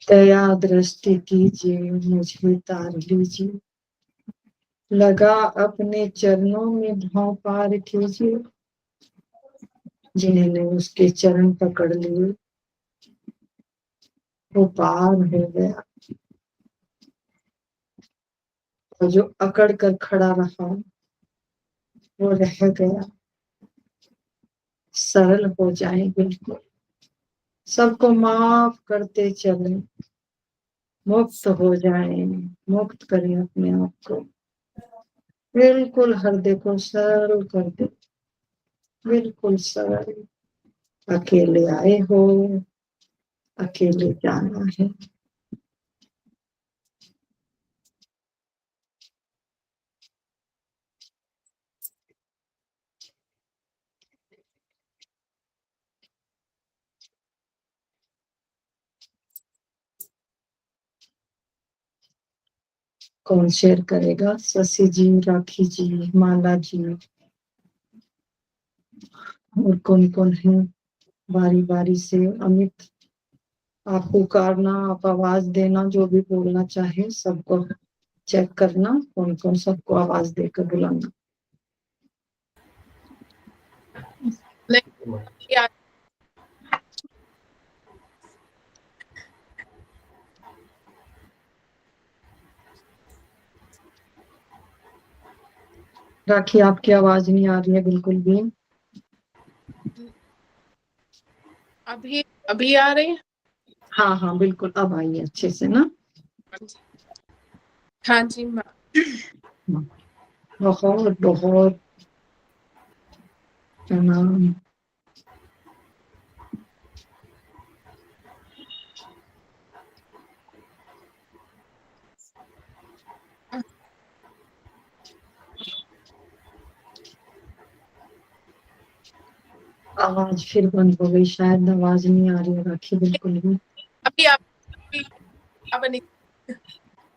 दया दृष्टि कीजिए, मुझे तार लीजिए, लगा अपने चरणों में भाव पार कीजिए। जिन्होंने उसके चरण पकड़ लिए वो पार हो गया, और जो अकड़ कर खड़ा रहा वो रह गया। सरल हो जाए, बिल्कुल सबको माफ करते चले, मुक्त हो जाए, मुक्त करें अपने आप को, बिल्कुल हृदय को सरल कर दे, बिल्कुल सरल। अकेले आए हो, अकेले जाना है। कौन शेयर करेगा? शशि जी, राखी जी, माला जी, और कौन कौन है? बारी बारी से। अमित, आप पुकारना, आप आवाज देना, जो भी बोलना चाहे सबको चेक करना, कौन कौन सबको आवाज देकर बुलाना। राखी, आपकी आवाज नहीं आ रही है बिल्कुल भी। अभी अभी आ रही है? हाँ हाँ बिल्कुल, अब आई है अच्छे से ना। हाँ जी माँ। बहुत बहुत प्रणाम। आवाज फिर बंद हो गई, शायद आवाज नहीं आ रही है राखी बिल्कुल भी। अभी अब नहीं।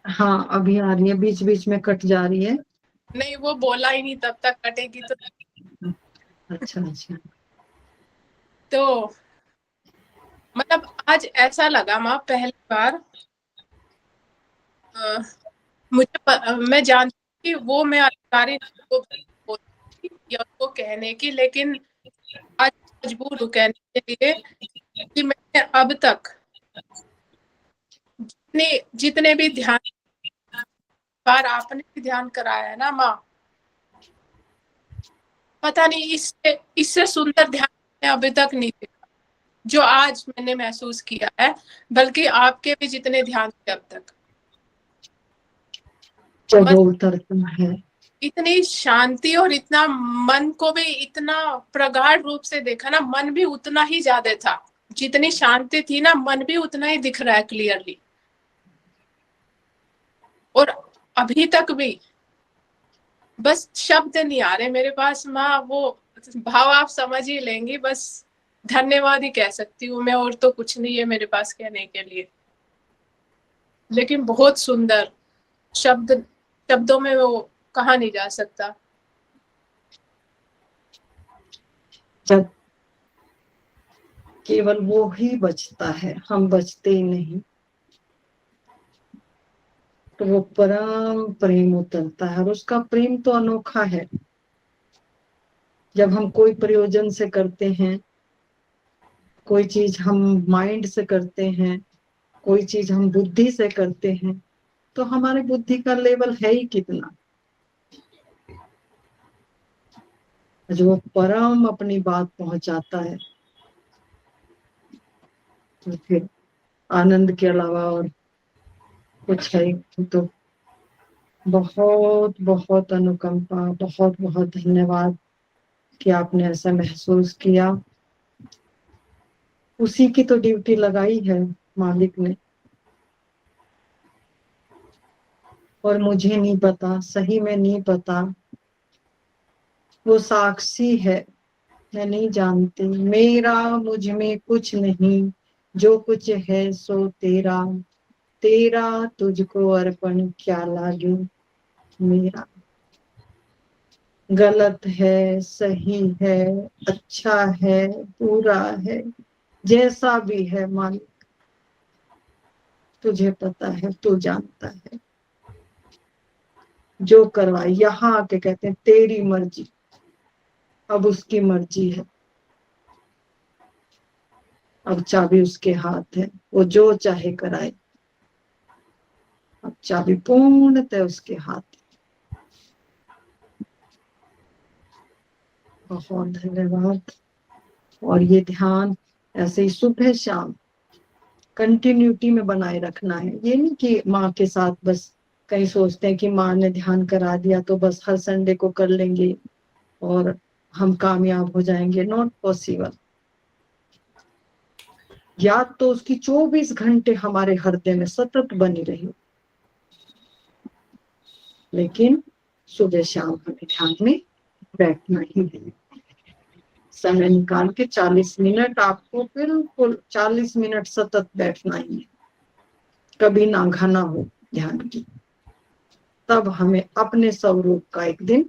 हाँ अभी आ रही है, बीच बीच में कट जा रही है। नहीं, वो बोला ही नहीं, तब तक कटेगी तो। अच्छा अच्छा। तो मतलब आज ऐसा लगा माँ, पहली बार मैं जानती कि वो मैं अधिकारी को बोलती या उसको कहने की, लेकिन आज मजबूर हूँ कहने के लिए कि मैंने अब तक जितने भी ध्यान बार आपने भी ध्यान कराया है ना माँ, पता नहीं इससे इससे सुंदर ध्यान मैंने अभी तक नहीं देखा जो आज मैंने महसूस किया है, बल्कि आपके भी जितने ध्यान थे अब तक। जब वो उतरता है इतनी शांति और इतना मन को भी इतना प्रगाढ़ रूप से देखा ना, मन भी उतना ही ज्यादा था। जितनी शांति थी ना, मन भी उतना ही दिख रहा है क्लियरली। और अभी तक भी बस शब्द नहीं आ रहे मेरे पास माँ, वो भाव आप समझ ही लेंगी। बस धन्यवाद ही कह सकती हूँ मैं, और तो कुछ नहीं है मेरे पास कहने के लिए। लेकिन बहुत सुंदर शब्दों में वो कहा नहीं जा सकता। जब केवल वो ही बचता है, हम बचते ही नहीं, तो वो परम प्रेम उतरता है, और उसका प्रेम तो अनोखा है। जब हम कोई प्रयोजन से करते हैं, कोई चीज हम माइंड से करते हैं, कोई चीज हम बुद्धि से करते हैं, तो हमारे बुद्धि का लेवल है ही कितना। जो परम अपनी बात पहुंचाता है, तो फिर आनंद के अलावा और कुछ है तो। बहुत बहुत अनुकंपा, बहुत बहुत धन्यवाद कि आपने ऐसा महसूस किया। उसी की तो ड्यूटी लगाई है मालिक ने, और मुझे नहीं पता, सही में नहीं पता। वो साक्षी है, मैं नहीं जानती। मेरा मुझ में कुछ नहीं, जो कुछ है सो तेरा, तेरा तुझको अर्पण क्या लागे मेरा। गलत है, सही है, अच्छा है, बुरा है, जैसा भी है मालिक, तुझे पता है, तू जानता है। जो करवा यहाँ आके कहते हैं तेरी मर्जी, अब उसकी मर्जी है, अब चाबी उसके हाथ है, वो जो चाहे कराए, अब चाबी पूर्णतः उसके हाथ। बहुत धन्यवाद। और ये ध्यान ऐसे ही सुबह शाम कंटिन्यूटी में बनाए रखना है। ये नहीं कि माँ के साथ बस कहीं सोचते हैं कि माँ ने ध्यान करा दिया तो बस हर संडे को कर लेंगे और हम कामयाब हो जाएंगे। Not possible. याद तो उसकी 24 घंटे हमारे हृदय में सतत बनी रही, लेकिन सुबह शाम हमें ध्यान में बैठना ही है। समय निकाल के 40 मिनट आपको बिल्कुल 40 मिनट सतत बैठना ही है, कभी ना घना हो ध्यान की। तब हमें अपने स्वरूप का एक दिन,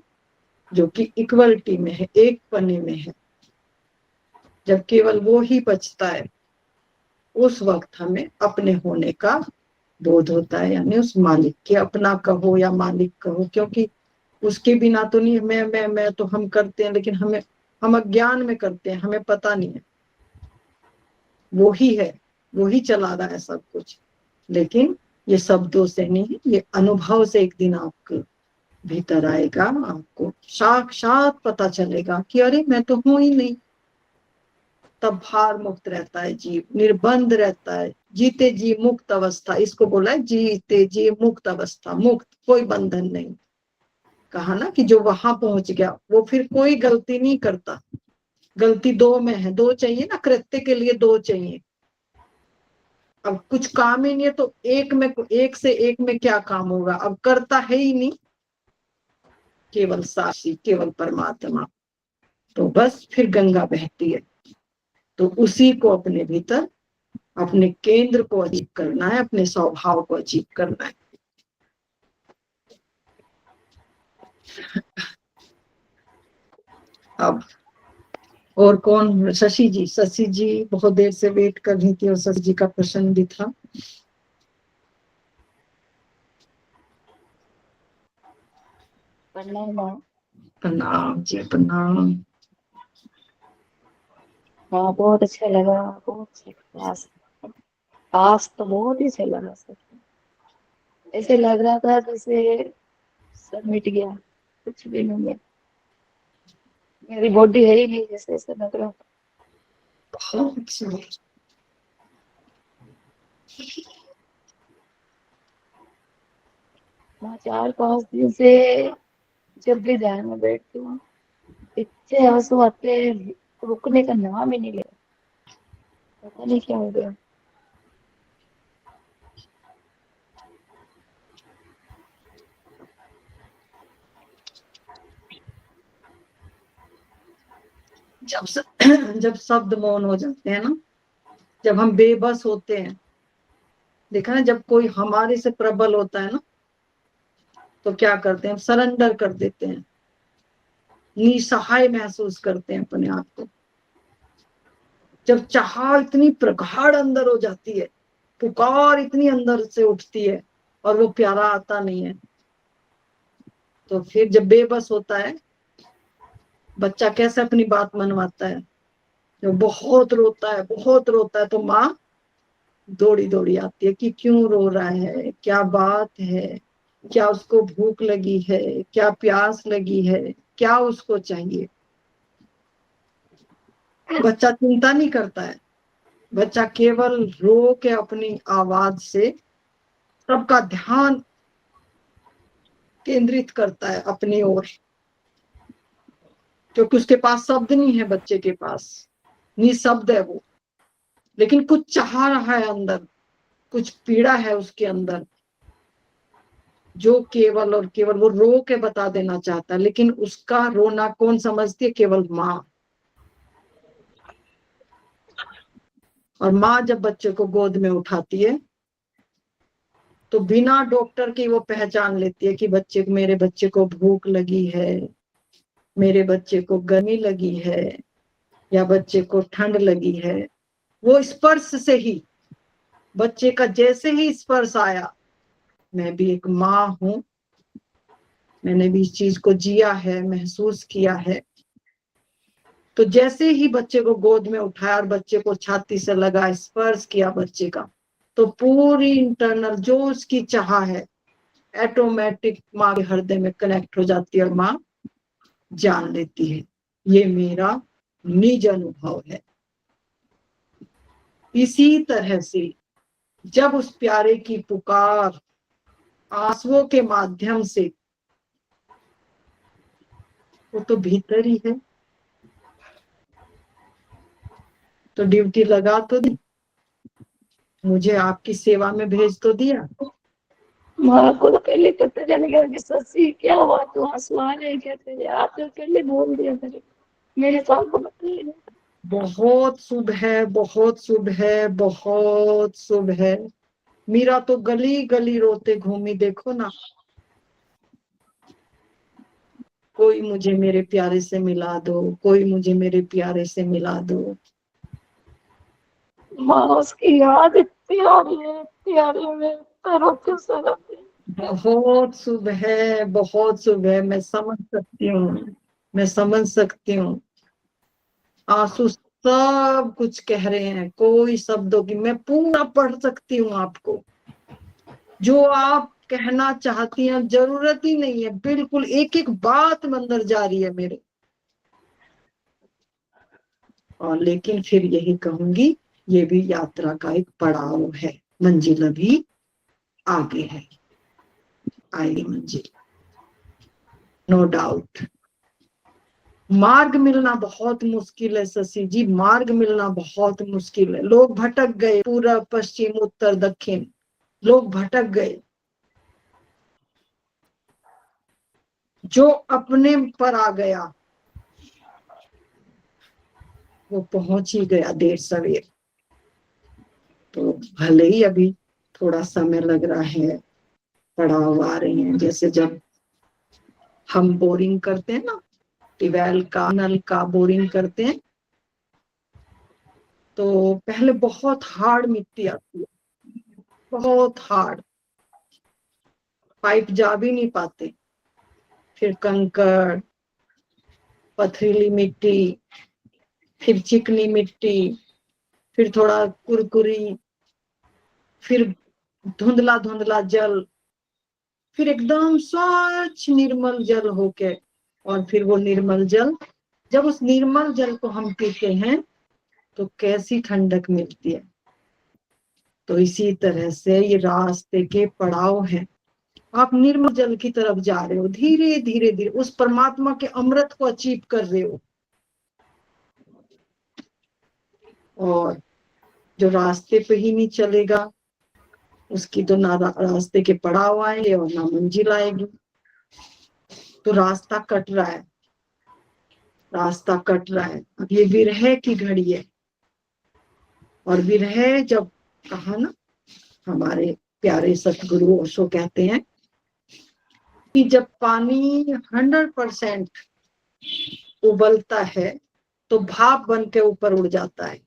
जो कि इक्वलिटी में है, एक पने में है, जब केवल वो ही बचता है, उस वक्त हमें अपने होने का बोध होता है। यानी उस मालिक के, अपना कहो या मालिक कहो, क्योंकि उसके बिना तो नहीं। मैं तो हम करते हैं, लेकिन हम अज्ञान में करते हैं, हमें पता नहीं है। वो ही है, वो ही चला रहा है सब कुछ। लेकिन ये शब्दों से नहीं, ये अनुभव से एक दिन आपको भीतर आएगा, आपको साक्षात पता चलेगा कि अरे मैं तो हूं ही नहीं। तब भार मुक्त रहता है जीव, निर्बंध रहता है, जीते जी मुक्त अवस्था। इसको बोला है जीते जी मुक्त अवस्था, मुक्त, कोई बंधन नहीं। कहा ना कि जो वहां पहुंच गया वो फिर कोई गलती नहीं करता। गलती दो में है, दो चाहिए ना, कृत्य के लिए दो चाहिए। अब कुछ काम ही नहीं है तो एक में, एक से एक में क्या काम होगा? अब करता है ही नहीं, केवल साक्षी, केवल परमात्मा। तो बस फिर गंगा बहती है। तो उसी को अपने भीतर, अपने केंद्र को अचीव करना है, अपने स्वभाव को अचीव करना है। अब और कौन? शशि जी। शशि जी बहुत देर से वेट कर रही थी और शशि जी का प्रश्न भी था। प्रणाम जी, प्रणाम। हाँ, बहुत अच्छा लगा, बहुत अच्छा क्लास। आज तो बहुत ही अच्छा लगा सर। ऐसे लग रहा था जैसे सब मिट गया, कुछ भी नहीं है, मेरी बॉडी है ही नहीं, जैसे ऐसा लग रहा था। बहुत सुंदर। मैं 4-5 दिन से जब भी ध्यान में बैठती हूँ, इतने आंसू आते हैं, रुकने का नाम ही नहीं ले रहा। पता नहीं क्या हो गया। जब शब्द मौन हो जाते हैं ना, जब हम बेबस होते हैं, देखा ना, जब कोई हमारे से प्रबल होता है ना, तो क्या करते हैं? सरेंडर कर देते हैं, निसहाय महसूस करते हैं अपने आप को। जब चाह इतनी प्रगाढ़ अंदर हो जाती है, पुकार इतनी अंदर से उठती है और वो प्यारा आता नहीं है, तो फिर जब बेबस होता है बच्चा, कैसे अपनी बात मनवाता है? जब बहुत रोता है, बहुत रोता है, तो माँ दौड़ी दौड़ी आती है कि क्यों रो रहा है, क्या बात है, क्या उसको भूख लगी है, क्या प्यास लगी है, क्या उसको चाहिए। बच्चा चिंता नहीं करता है, बच्चा केवल रो के अपनी आवाज से सबका ध्यान केंद्रित करता है अपनी ओर, क्योंकि उसके पास शब्द नहीं है, बच्चे के पास निशब्द है वो, लेकिन कुछ चाह रहा है अंदर, कुछ पीड़ा है उसके अंदर, जो केवल और केवल वो रो के बता देना चाहता है। लेकिन उसका रोना कौन समझती है? केवल माँ। और माँ जब बच्चे को गोद में उठाती है तो बिना डॉक्टर के वो पहचान लेती है कि मेरे बच्चे को भूख लगी है, मेरे बच्चे को गर्मी लगी है या बच्चे को ठंड लगी है, वो स्पर्श से ही, बच्चे का जैसे ही स्पर्श आया, मैं भी एक माँ हूं, मैंने भी इस चीज को जिया है, महसूस किया है। तो जैसे ही बच्चे को गोद में उठाया और बच्चे को छाती से लगा, स्पर्श किया बच्चे का, तो पूरी इंटरनल जो उसकी चाह है ऑटोमेटिक माँ के हृदय में कनेक्ट हो जाती है और माँ जान लेती है। ये मेरा निज अनुभव है। इसी तरह से जब उस प्यारे की पुकार आंसुओं के माध्यम से, वो तो भीतर ही है, तो ड्यूटी लगा तो दी, मुझे आपकी सेवा में भेज तो दिया। माँ को तो पहले पता चलेगा कि सच्ची क्या हुआ, तो आंसू आ रहे क्या तेरे, आप तो पहले बोल दिया करे, मेरे तो आपको पता ही नहीं। बहुत शुभ है, बहुत शुभ है, बहुत शुभ है। मीरा तो गली गली रोते घूमी, देखो ना, कोई मुझे मेरे प्यारे से मिला दो, कोई मुझे मेरे प्यारे से मिला दो। माँ उसकी याद इतनी आ रही है, इतनी आ रही है, मैं रोती हूँ रोती हूँ। बहुत शुभ है, बहुत शुभ है। मैं समझ सकती हूँ, मैं समझ सकती हूँ। आंसू सब कुछ कह रहे हैं, कोई शब्दों की, मैं पूरा पढ़ सकती हूँ आपको, जो आप कहना चाहती हैं जरूरत ही नहीं है, बिल्कुल एक एक बात अंदर जा रही है मेरे। और लेकिन फिर यही कहूंगी, ये भी यात्रा का एक पड़ाव है, मंजिल अभी आगे है, आएगी मंजिल, नो डाउट। मार्ग मिलना बहुत मुश्किल है शशि जी, मार्ग मिलना बहुत मुश्किल है। लोग भटक गए, पूर्व पश्चिम उत्तर दक्षिण, लोग भटक गए। जो अपने पर आ गया वो पहुंच ही गया देर सवेर। तो भले ही अभी थोड़ा समय लग रहा है, पड़ाव आ रहे हैं, जैसे जब हम बोरिंग करते हैं ना, ट्यूबवेल का नल का बोरिंग करते हैं, तो पहले बहुत हार्ड मिट्टी आती है, बहुत हार्ड, पाइप जा भी नहीं पाते। फिर कंकड़, पथरीली मिट्टी, फिर चिकनी मिट्टी, फिर थोड़ा कुरकुरी, फिर धुंधला धुंधला जल, फिर एकदम स्वच्छ निर्मल जल होके, और फिर वो निर्मल जल, जब उस निर्मल जल को हम पीते हैं तो कैसी ठंडक मिलती है। तो इसी तरह से ये रास्ते के पड़ाव हैं। आप निर्मल जल की तरफ जा रहे हो, धीरे धीरे धीरे उस परमात्मा के अमृत को अचीव कर रहे हो। और जो रास्ते पे ही नहीं चलेगा, उसकी तो ना रास्ते के पड़ाव आएंगे और ना मंजिल आएगी। तो रास्ता कट रहा है, रास्ता कट रहा है। अब ये विरह की घड़ी है, और विरह जब कहा ना, हमारे प्यारे सतगुरु ओशो कहते हैं कि जब पानी 100% उबलता है तो भाप बन के ऊपर उड़ जाता है,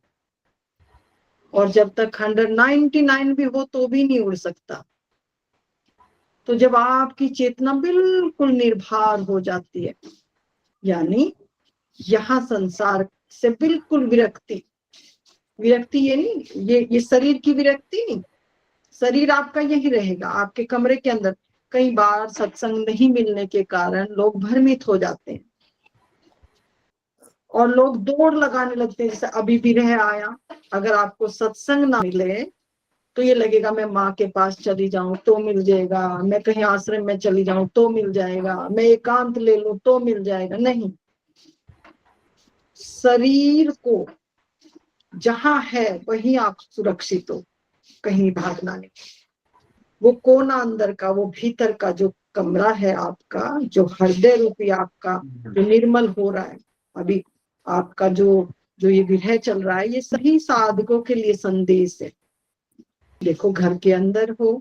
और जब तक 199 भी हो तो भी नहीं उड़ सकता। तो जब आपकी चेतना बिल्कुल निर्भर हो जाती है, यानी यहाँ संसार से बिल्कुल विरक्ति, विरक्ति ये नहीं, ये शरीर की विरक्ति नहीं, शरीर आपका यही रहेगा आपके कमरे के अंदर। कई बार सत्संग नहीं मिलने के कारण लोग भ्रमित हो जाते हैं और लोग दौड़ लगाने लगते हैं, जैसे अभी भी रह आया। अगर आपको सत्संग ना मिले तो ये लगेगा मैं माँ के पास चली जाऊं तो मिल जाएगा, मैं कहीं आश्रम में चली जाऊं तो मिल जाएगा, मैं एकांत ले लूं तो मिल जाएगा। नहीं, शरीर को जहां है वहीं आप सुरक्षित हो, कहीं भागना नहीं। वो कोना अंदर का, वो भीतर का जो कमरा है आपका, जो हृदय रूपी आपका जो निर्मल हो रहा है अभी, आपका जो जो ये विरह चल रहा है, ये सभी साधकों के लिए संदेश है। देखो, घर के अंदर हो,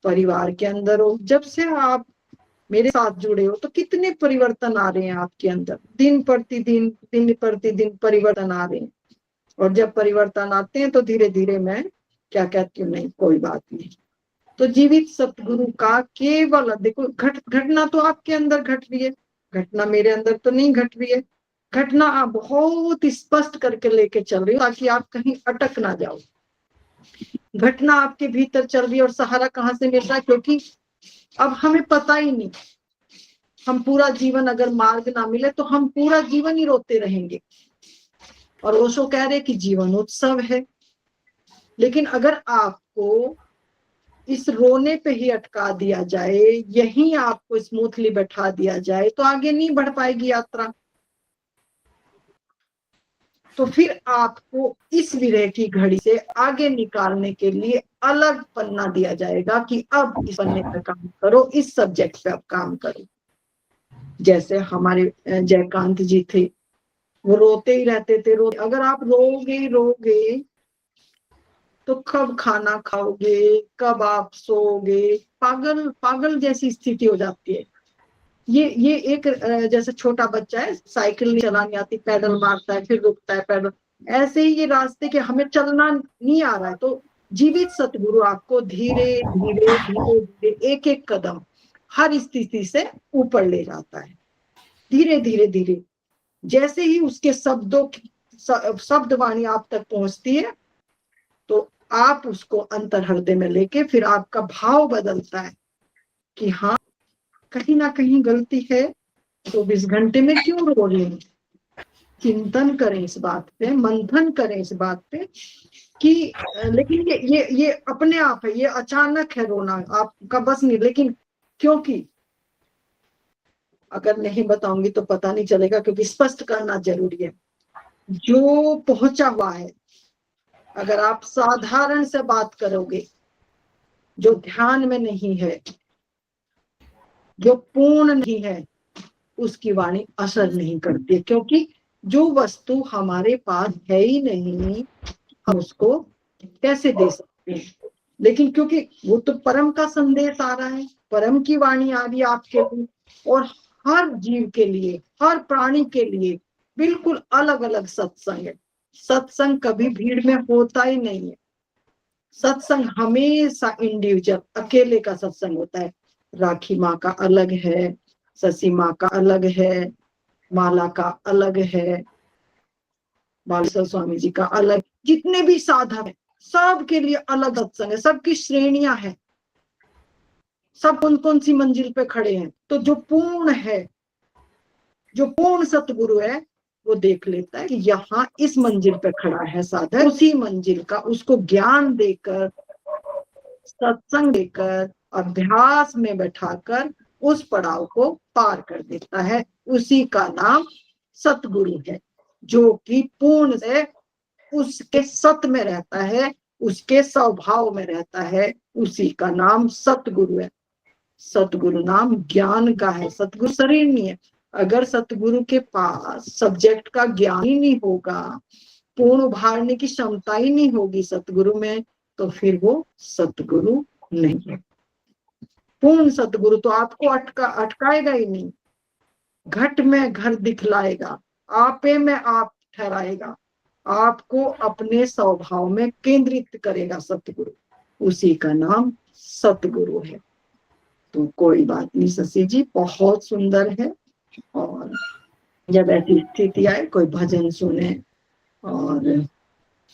परिवार के अंदर हो, जब से आप मेरे साथ जुड़े हो तो कितने परिवर्तन आ रहे हैं आपके अंदर, दिन प्रतिदिन परिवर्तन आ रहे हैं। और जब परिवर्तन आते हैं तो धीरे धीरे मैं क्या कहती हूँ, नहीं कोई बात नहीं। तो जीवित सतगुरु का केवल देखो, घटना तो आपके अंदर घट रही है, घटना मेरे अंदर तो नहीं घट रही है। घटना आप बहुत स्पष्ट करके लेके चल रही हो ताकि आप कहीं अटक ना जाओ। घटना आपके भीतर चल रही है और सहारा कहाँ से मिल रहा है, क्योंकि अब हमें पता ही नहीं, हम पूरा जीवन अगर मार्ग ना मिले तो हम पूरा जीवन ही रोते रहेंगे। और ओशो कह रहे कि जीवन उत्सव है। लेकिन अगर आपको इस रोने पे ही अटका दिया जाए, यहीं आपको स्मूथली बैठा दिया जाए, तो आगे नहीं बढ़ पाएगी यात्रा। तो फिर आपको इस विरह की घड़ी से आगे निकालने के लिए अलग पन्ना दिया जाएगा कि अब इस पन्ने पे काम करो, इस सब्जेक्ट पे अब काम करो। जैसे हमारे जयकांत जी थे, वो रोते ही रहते थे। अगर आप रोगे तो कब खाना खाओगे, कब आप सोओगे, पागल जैसी स्थिति हो जाती है। ये एक जैसे छोटा बच्चा है, साइकिल नहीं चलानी आती, पैडल मारता है फिर रुकता है पैडल, ऐसे ही ये रास्ते के हमें चलना नहीं आ रहा है। तो जीवित सतगुरु आपको धीरे धीरे धीरे धीरे एक एक कदम हर स्थिति से ऊपर ले जाता है, धीरे धीरे धीरे। जैसे ही उसके शब्द वाणी आप तक पहुंचती है तो आप उसको अंतर हृदय में लेके फिर आपका भाव बदलता है कि हाँ, कहीं ना कहीं गलती है, 24 घंटे में क्यों रो रही हूँ। चिंतन करें इस बात पे, मंथन करें इस बात पे कि लेकिन ये अपने आप है, ये अचानक है रोना, आपका बस नहीं। लेकिन क्योंकि अगर नहीं बताऊंगी तो पता नहीं चलेगा, क्योंकि स्पष्ट करना जरूरी है। जो पहुंचा हुआ है, अगर आप साधारण से बात करोगे, जो ध्यान में नहीं है, जो पूर्ण नहीं है, उसकी वाणी असर नहीं करती है। क्योंकि जो वस्तु हमारे पास है ही नहीं, हम उसको कैसे दे सकते हैं। लेकिन क्योंकि वो तो परम का संदेश आ रहा है, परम की वाणी आ रही है आपके लिए, और हर जीव के लिए, हर प्राणी के लिए बिल्कुल अलग अलग सत्संग है। सत्संग कभी भीड़ में होता ही नहीं है। सत्संग हमेशा इंडिविजुअल, अकेले का सत्संग होता है। राखी माँ का अलग है, शशि माँ का अलग है, माला का अलग है, बालेश्वर स्वामी जी का अलग, जितने भी साधक हैं सबके लिए अलग सत्संग है, सबकी श्रेणियां हैं, सब कौन कौन सी मंजिल पे खड़े हैं। तो जो पूर्ण है, जो पूर्ण सतगुरु है, वो देख लेता है कि यहाँ इस मंजिल पे खड़ा है साधक, उसी मंजिल का उसको ज्ञान देकर, सत्संग देकर, अभ्यास में बैठाकर उस पड़ाव को पार कर देता है। उसी का नाम सतगुरु है, जो कि पूर्ण से उसके सत में रहता है, उसके स्वभाव में रहता है। उसी का नाम सतगुरु है। सतगुरु नाम ज्ञान का है, सतगुरु शरीर नहीं है। अगर सतगुरु के पास सब्जेक्ट का ज्ञान ही नहीं होगा, पूर्ण उभारने की क्षमता ही नहीं होगी सतगुरु में, तो फिर वो सतगुरु नहीं है। पूर्ण सतगुरु तो आपको अटकाएगा ही नहीं, घट में घर दिखलाएगा, आपे में आप ठहराएगा, आपको अपने स्वभाव में केंद्रित करेगा सतगुरु। उसी का नाम सतगुरु है। तो कोई बात नहीं शशि जी, बहुत सुंदर है। और जब ऐसी स्थिति आए, कोई भजन सुने और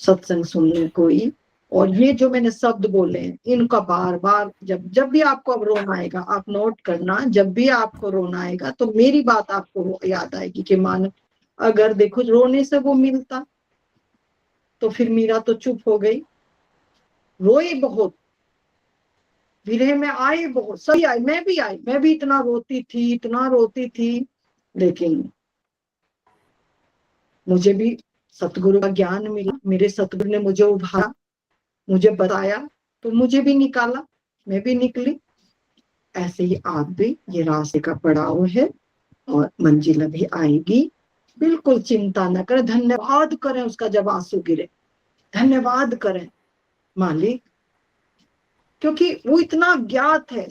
सत्संग सुनने कोई, और ये जो मैंने शब्द बोले हैं इनका बार बार जब भी आपको अब रोना आएगा, आप नोट करना, जब भी आपको रोना आएगा तो मेरी बात आपको याद आएगी कि मान अगर देखो रोने से वो मिलता तो फिर मीरा तो चुप हो गई, रोई बहुत, विरह में आए बहुत, सही आई, मैं भी इतना रोती थी, लेकिन मुझे भी सतगुरु का ज्ञान मिला, मेरे सतगुरु ने मुझे उभारा, मुझे बताया, तो मुझे भी निकाला, मैं भी निकली। ऐसे ही आप भी, ये रास्ते का पड़ाव है और मंजिल अभी आएगी। बिल्कुल चिंता न करें, धन्यवाद करें उसका जब आंसू गिरे, धन्यवाद करें मालिक, क्योंकि वो इतना ज्ञात है,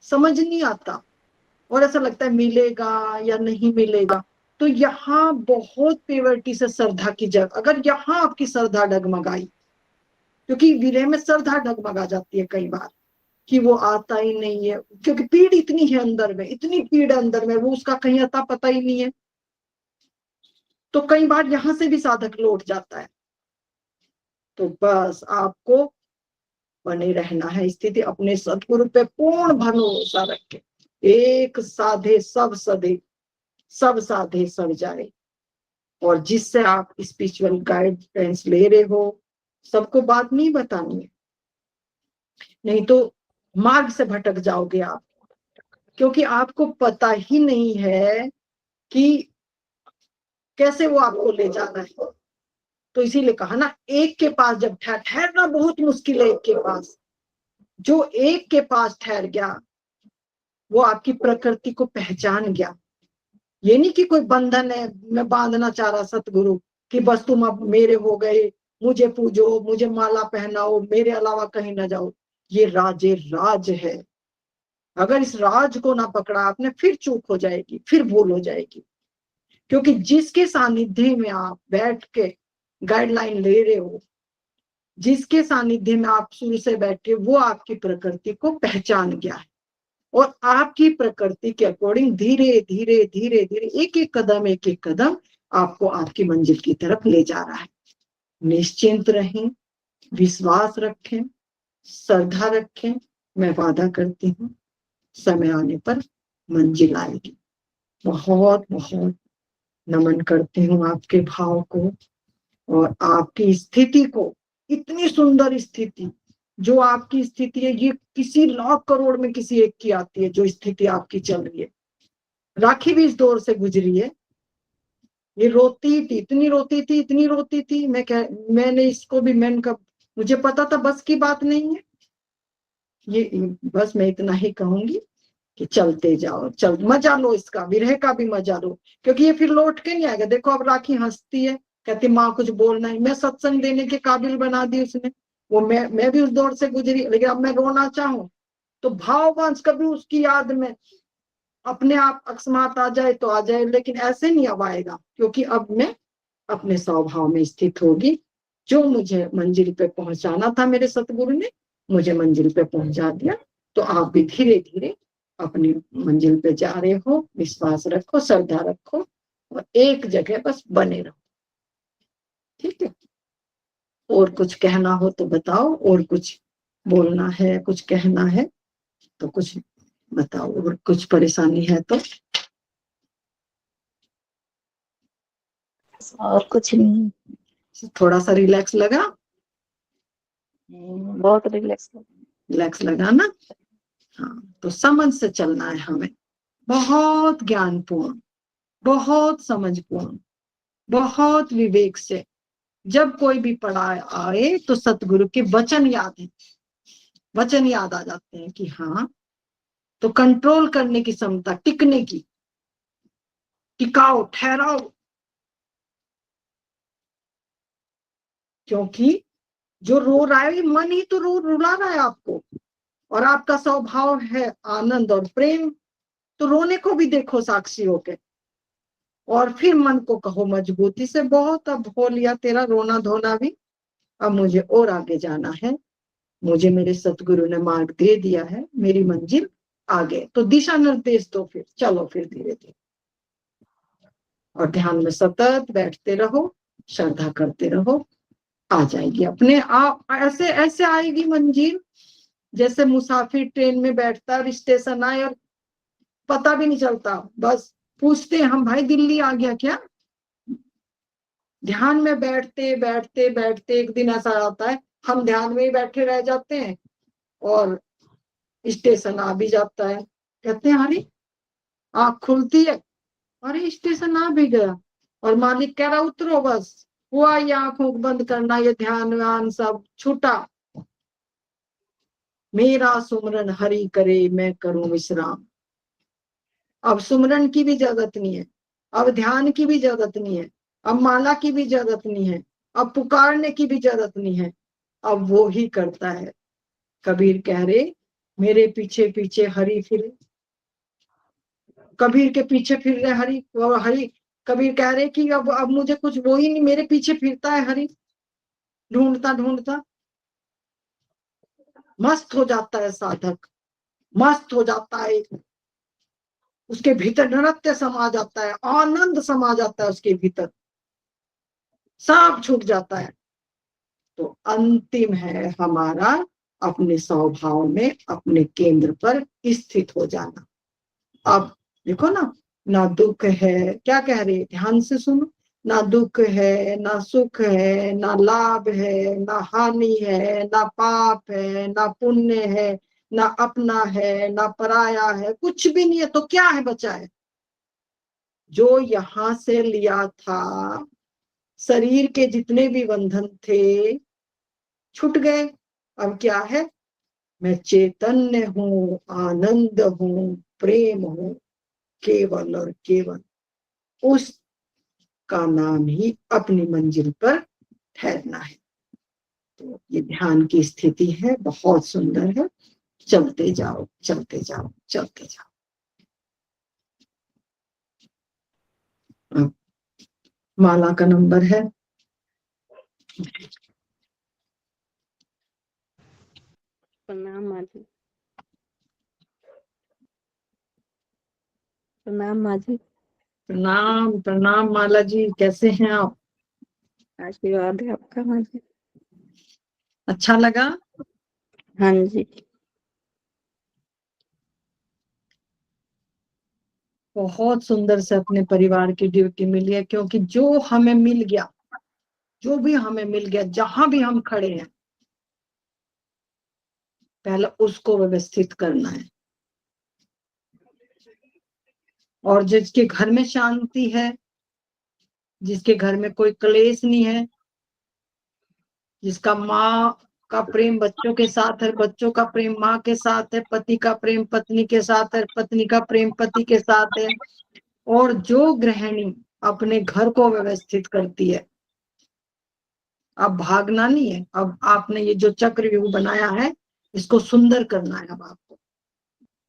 समझ नहीं आता। और ऐसा लगता है मिलेगा या नहीं मिलेगा। तो यहाँ बहुत प्योरिटी से श्रद्धा की जगह, अगर यहाँ आपकी श्रद्धा डगमगाई, क्योंकि विरह में श्रद्धा डगमगा जाती है कई बार कि वो आता ही नहीं है, क्योंकि पीड़ इतनी है अंदर में, इतनी पीड़ अंदर में, वो उसका कहीं अता पता ही नहीं है। तो कई बार यहां से भी साधक लौट जाता है। तो बस आपको बने रहना है स्थिति, अपने सदगुरु पे पूर्ण भरोसा रखे। एक साधे सब सदे, सब साधे सब जाए। और जिससे आप स्पिरिचुअल गाइडेंस ले रहे हो, सबको बात नहीं बतानी है, नहीं तो मार्ग से भटक जाओगे आप, क्योंकि आपको पता ही नहीं है कि कैसे वो आपको ले जाना है। तो इसीलिए कहा ना, एक के पास जब ठहरना बहुत मुश्किल है। एक के पास, जो एक के पास ठहर गया वो आपकी प्रकृति को पहचान गया। ये नहीं कि कोई बंधन है, मैं बांधना चाह रहा सतगुरु कि बस तुम अब मेरे हो गए, मुझे पूजो, मुझे माला पहनाओ, मेरे अलावा कहीं ना जाओ। ये राजे राज है। अगर इस राज को ना पकड़ा आपने, फिर चूक हो जाएगी, फिर भूल हो जाएगी। क्योंकि जिसके सानिध्य में आप बैठ के गाइडलाइन ले रहे हो, जिसके सानिध्य में आप शुरू से बैठे, वो आपकी प्रकृति को पहचान गया है और आपकी प्रकृति के अकॉर्डिंग धीरे धीरे धीरे धीरे एक एक कदम आपको आपकी मंजिल की तरफ ले जा रहा है। निश्चिंत रहें, विश्वास रखें, श्रद्धा रखें। मैं वादा करती हूँ समय आने पर मंजिल आएगी। बहुत बहुत नमन करती हूँ आपके भाव को और आपकी स्थिति को। इतनी सुंदर स्थिति जो आपकी स्थिति है, ये किसी लाख करोड़ में किसी एक की आती है। जो स्थिति आपकी चल रही है, राखी भी इस दौर से गुजरी है। ये रोती थी, इतनी रोती थी, इतनी रोती थी। मैंने इसको भी, मुझे पता था बस की बात नहीं है ये। बस मैं इतना ही कहूंगी कि चलते जाओ, मजा लो, इसका विरह का भी मजा लो, क्योंकि ये फिर लौट के नहीं आएगा। देखो अब राखी हंसती है, कहती माँ कुछ बोलना है, मैं सत्संग देने के काबिल बना दी उसने। वो मैं भी उस दौर से गुजरी, लेकिन अब मैं रोना चाहूं तो भाववंश कभी उसकी याद में अपने आप अकस्मात आ जाए तो आ जाए, लेकिन ऐसे नहीं अब आएगा, क्योंकि अब मैं अपने स्वभाव में स्थित होगी। जो मुझे मंजिल पे पहुंचाना था, मेरे सतगुरु ने मुझे मंजिल पे पहुंचा दिया। तो आप भी धीरे धीरे अपनी मंजिल पे जा रहे हो। विश्वास रखो, श्रद्धा रखो और एक जगह बस बने रहो। ठीक है, और कुछ कहना हो तो बताओ, और कुछ बोलना है, कुछ कहना है तो कुछ बताओ, और कुछ परेशानी है तो। और कुछ नहीं। थोड़ा सा रिलैक्स लगा? बहुत रिलैक्स लगा ना? हाँ, तो समझ से चलना है हमें, बहुत ज्ञानपूर्ण, बहुत समझपूर्ण, बहुत विवेक से। जब कोई भी पढ़ाए आए तो सतगुरु के वचन याद है, वचन याद आ जाते हैं कि हाँ, तो कंट्रोल करने की क्षमता, टिकने की, टिकाओ, ठहराओ। क्योंकि जो रो रहा है, मन ही तो रुला रहा है आपको, और आपका स्वभाव है आनंद और प्रेम। तो रोने को भी देखो साक्षी होके, और फिर मन को कहो मजबूती से, बहुत अब हो लिया तेरा रोना धोना भी, अब मुझे और आगे जाना है। मुझे मेरे सतगुरु ने मार्ग दे दिया है, मेरी मंजिल आगे। तो दिशा निर्देश दो, फिर चलो फिर धीरे धीरे। और ध्यान में सतत बैठते रहो, श्रद्धा करते रहो, आ जाएगी अपने आप। ऐसे ऐसे आएगी मंजिल, जैसे मुसाफिर ट्रेन में बैठता है और स्टेशन आए और पता भी नहीं चलता, बस पूछते हैं हम भाई दिल्ली आ गया क्या। ध्यान में बैठते बैठते बैठते एक दिन ऐसा आता है, हम ध्यान में ही बैठे रह जाते हैं और स्टेशन आ भी जाता है। कहते हैं अरे, आँख खुलती है, अरे स्टेशन आ भी गया, और मालिक कह रहा उतरो, बस हुआ ये आंखों बंद करना, ये ध्यान व्यान सब छूटा। मेरा सुमरन हरि करे, मैं करूं विश्राम। अब सुमरन की भी जरूरत नहीं है, अब ध्यान की भी जरूरत नहीं है, अब माला की भी जरूरत नहीं है, अब पुकारने की भी जरूरत नहीं है, अब वो ही करता है। कबीर कह रहे, मेरे पीछे पीछे हरि फिरे। कबीर के पीछे फिर रहे हरि, वो हरि कबीर कह रहे कि अब मुझे कुछ वो ही नहीं, मेरे पीछे फिरता है हरि, ढूंढता ढूंढता। मस्त हो जाता है साधक, मस्त हो जाता है, उसके भीतर नृत्य समा जाता है, आनंद समा जाता है उसके भीतर, सब छूट जाता है। तो अंतिम है हमारा अपने स्वभाव में, अपने केंद्र पर स्थित हो जाना। अब देखो ना दुख है, क्या कह रहे, ध्यान से सुनो, ना दुख है, ना सुख है, ना लाभ है, ना हानि है, ना पाप है, ना पुण्य है, ना अपना है, ना पराया है, कुछ भी नहीं है। तो क्या है बचा है? जो यहां से लिया था, शरीर के जितने भी बंधन थे छूट गए। अब क्या है? मैं चैतन्य हूँ, आनंद हूँ, प्रेम हूँ, केवल और केवल उस का नाम ही अपनी मंजिल पर ठहरना है। तो ये ध्यान की स्थिति है, बहुत सुंदर है। चलते जाओ, चलते जाओ, चलते जाओ। अब माला का नंबर है प्रणाम माँ जी। प्रणाम माँ जी। प्रणाम प्रणाम माला जी, कैसे हैं आप? आशीर्वाद है आपका माँ जी। अच्छा लगा? हाँ जी। बहुत सुंदर से अपने परिवार की ड्यूटी मिली है, क्योंकि जो हमें मिल गया, जो भी हमें मिल गया, जहां भी हम खड़े हैं, पहले उसको व्यवस्थित करना है। और जिसके घर में शांति है, जिसके घर में कोई क्लेश नहीं है, जिसका माँ का प्रेम बच्चों के साथ है, बच्चों का प्रेम माँ के साथ है, पति का प्रेम पत्नी के साथ है, पत्नी का प्रेम पति के साथ है, और जो गृहिणी अपने घर को व्यवस्थित करती है, अब भागना नहीं है। अब आपने ये जो चक्रव्यूह बनाया है, इसको सुंदर करना है। अब आपको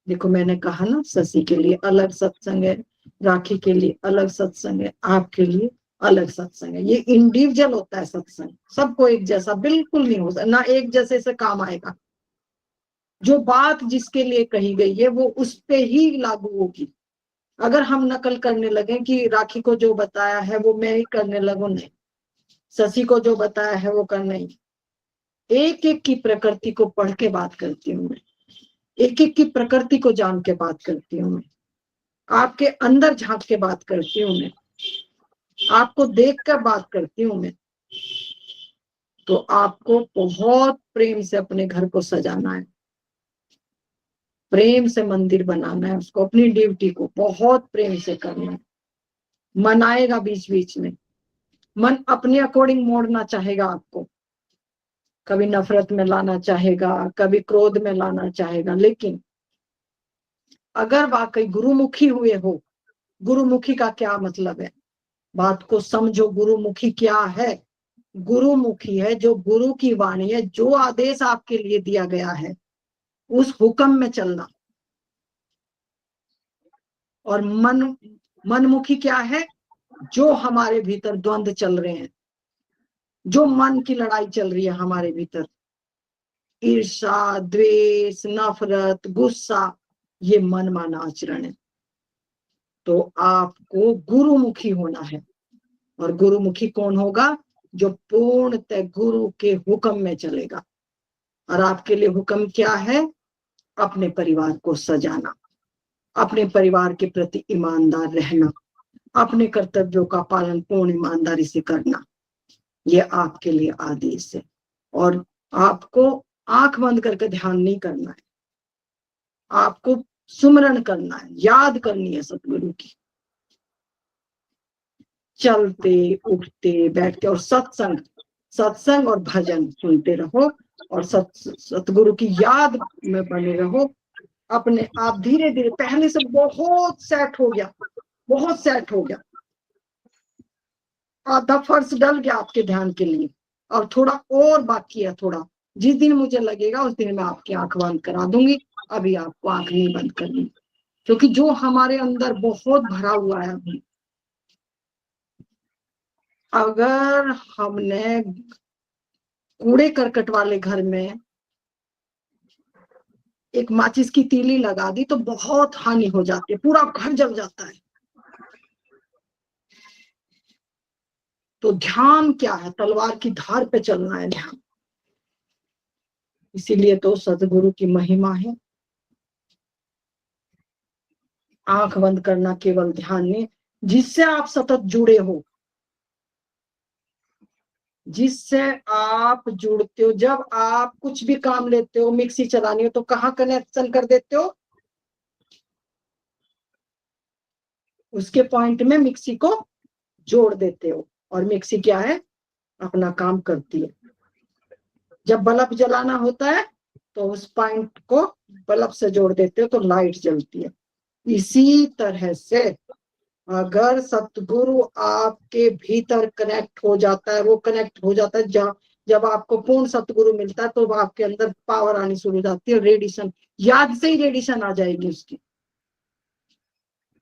देखो, मैंने कहा ना, शशि के लिए अलग सत्संग है, राखी के लिए अलग सत्संग है, आपके लिए अलग सत्संग है। ये इंडिविजुअल होता है सत्संग, सबको एक जैसा बिल्कुल नहीं होता, ना एक जैसे से काम आएगा। जो बात जिसके लिए कही गई है वो उस पे ही लागू होगी। अगर हम नकल करने लगे कि राखी को जो बताया है वो मैं ही करने लगूं, नहीं, शशि को जो बताया है वो करना ही। एक एक की प्रकृति को पढ़ के बात करती हूँ मैं, एक एक की प्रकृति को जान के बात करती हूँ मैं, आपके अंदर झांक के बात करती हूँ मैं, आपको देख कर बात करती हूँ मैं। तो आपको बहुत प्रेम से अपने घर को सजाना है, प्रेम से मंदिर बनाना है, उसको अपनी ड्यूटी को बहुत प्रेम से करना है। मन आएगा बीच बीच में, मन अपने अकॉर्डिंग मोड़ना चाहेगा आपको, कभी नफरत में लाना चाहेगा, कभी क्रोध में लाना चाहेगा, लेकिन अगर वाकई गुरुमुखी हुए हो, गुरुमुखी का क्या मतलब है, बात को समझो। गुरुमुखी क्या है? गुरुमुखी है जो गुरु की वाणी है, जो आदेश आपके लिए दिया गया है उस हुक्म में चलना। और मनमुखी क्या है? जो हमारे भीतर द्वंद्व चल रहे हैं, जो मन की लड़ाई चल रही है हमारे भीतर, ईर्ष्या, द्वेष, नफरत, गुस्सा, ये मन माना आचरण है। तो आपको गुरुमुखी होना है। और गुरुमुखी कौन होगा? जो पूर्णतः गुरु के हुक्म में चलेगा। और आपके लिए हुक्म क्या है? अपने परिवार को सजाना, अपने परिवार के प्रति ईमानदार रहना, अपने कर्तव्यों का पालन पूर्ण ईमानदारी से करना, ये आपके लिए आदेश है। और आपको आंख बंद करके ध्यान नहीं करना है, आपको सुमरण करना है, याद करनी है सतगुरु की, चलते उठते बैठते। और सत्संग, सत्संग और भजन सुनते रहो, और सतगुरु की याद में बने रहो। अपने आप धीरे धीरे, पहले से बहुत सेट हो गया, बहुत सेट हो गया, आधा फर्श डल गया आपके ध्यान के लिए, और थोड़ा और बाकी है। थोड़ा जिस दिन मुझे लगेगा उस दिन मैं आपकी आंख बंद करा दूंगी, अभी आपको आंख नहीं बंद करनी। क्योंकि जो हमारे अंदर बहुत भरा हुआ है अभी, अगर हमने कूड़े करकट वाले घर में एक माचिस की तीली लगा दी तो बहुत हानि हो जाती है, पूरा घर जल जाता है। तो ध्यान क्या है? तलवार की धार पे चलना है ध्यान। इसीलिए तो सदगुरु की महिमा है। आंख बंद करना केवल ध्यान नहीं, जिससे आप सतत जुड़े हो, जिससे आप जुड़ते हो। जब आप कुछ भी काम लेते हो, मिक्सी चलानी हो तो कहाँ कनेक्शन कर देते हो? उसके पॉइंट में मिक्सी को जोड़ देते हो, और मिक्सी क्या है? अपना काम करती है। जब बल्ब जलाना होता है तो उस पॉइंट को बल्ब से जोड़ देते हो तो लाइट जलती है। इसी तरह से अगर सतगुरु आपके भीतर कनेक्ट हो जाता है, वो कनेक्ट हो जाता है, जब आपको पूर्ण सतगुरु मिलता है तो आपके अंदर पावर आनी शुरू हो जाती है, रेडिएशन, याद से ही रेडिएशन आ जाएगी उसकी।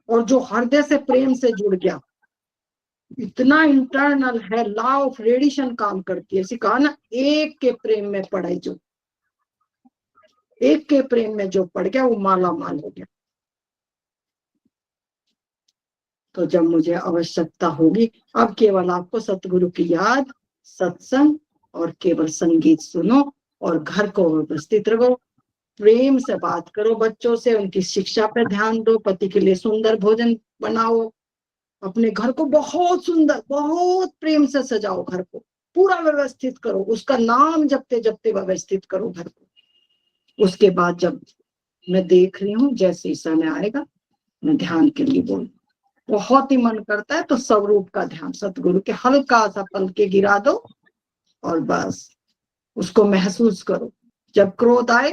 और जो हृदय से प्रेम से जुड़ गया, इतना इंटरनल है, लॉ ऑफ रेडिएशन काम करती है। इसी कहा ना, एक के प्रेम में पड़े जो, एक के प्रेम में जो पड़ गया वो माला माल हो गया। तो जब मुझे आवश्यकता होगी, अब केवल आपको सतगुरु की याद, सत्संग और केवल संगीत सुनो, और घर को व्यवस्थित रखो, प्रेम से बात करो बच्चों से, उनकी शिक्षा पे ध्यान दो, पति के लिए सुंदर भोजन बनाओ, अपने घर को बहुत सुंदर, बहुत प्रेम से सजाओ, घर को पूरा व्यवस्थित करो, उसका नाम जपते जपते व्यवस्थित करो घर को। उसके बाद जब मैं देख रही हूँ जैसे ही समय आएगा, मैं ध्यान के लिए बोलूँ। बहुत ही मन करता है तो स्वरूप का ध्यान, सतगुरु के हल्का सा पल के गिरा दो और बस उसको महसूस करो। जब क्रोध आए